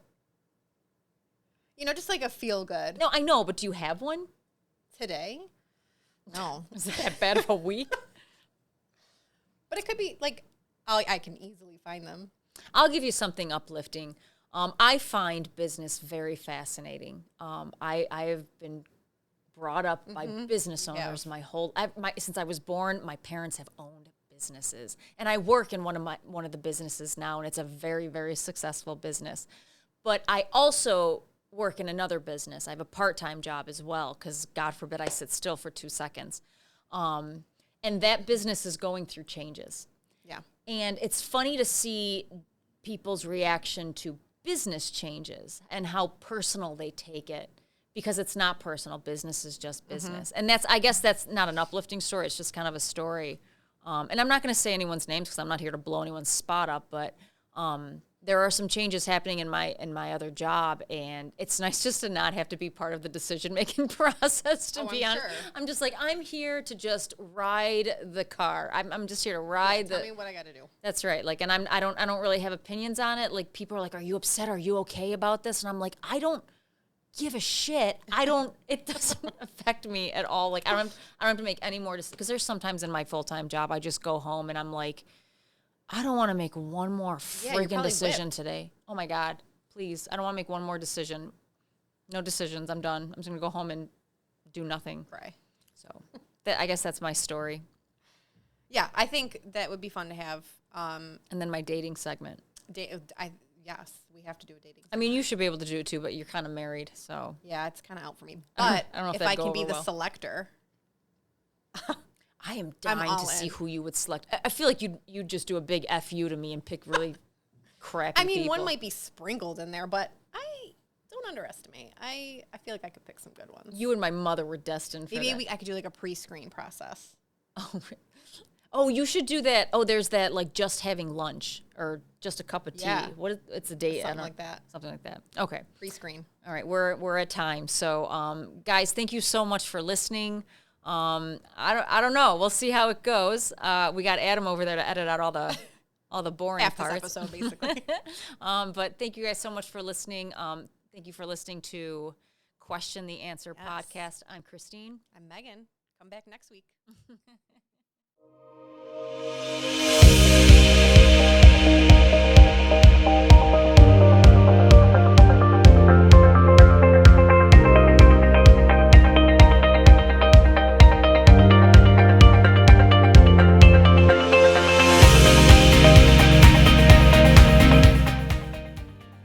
Just like a feel good. No, I know. But do you have one today? No. Is it that bad of a week? But it could be like I can easily find them. I'll give you something uplifting. I find business very fascinating. I have been brought up by business owners since I was born. My parents have owned businesses, and I work in one of the businesses now, and it's a very, very successful business. But I also work in another business. I have a part-time job as well because God forbid I sit still for 2 seconds. And that business is going through changes. Yeah. And it's funny to see people's reaction to business changes and how personal they take it because it's not personal. Business is just business. And I guess that's not an uplifting story. It's just kind of a story. And I'm not going to say anyone's names because I'm not here to blow anyone's spot up, but there are some changes happening in my other job, and it's nice just to not have to be part of the decision-making process, to be honest. Sure. I'm just like, I'm here to just ride the car. I'm just here to ride tell me what I got to do. That's right. Like, and I don't really have opinions on it. Like, people are like, are you upset? Are you okay about this? And I'm like, I don't give a shit. It doesn't affect me at all. Like, I don't have to make any more decisions. Because there's sometimes in my full-time job, I just go home and I'm like, I don't want to make one more friggin' decision today. Oh my God, please. I don't want to make one more decision. No decisions. I'm done. I'm just going to go home and do nothing. Cry. So I guess that's my story. Yeah, I think that would be fun to have. And then my dating segment. Yes, we have to do a dating segment. I mean, you should be able to do it too, but you're kind of married, so. Yeah, it's kind of out for me. But I don't know if I can be the selector. I am dying to see who you would select. I feel like you'd just do a big FU to me and pick really crappy people. One might be sprinkled in there, but I don't underestimate. I feel like I could pick some good ones. You and my mother were destined for that. Maybe I could do like a pre-screen process. Oh, you should do that. Oh, there's that like just having lunch or just a cup of tea. Yeah. It's a date. Something like that. Something like that. Okay. Pre-screen. All right, we're at time. So, guys, thank you so much for listening. I don't know. We'll see how it goes. We got Adam over there to edit out all the boring half parts. This episode, basically. But thank you guys so much for listening. Thank you for listening to Question the Answer podcast. I'm Christine. I'm Megan. Come back next week.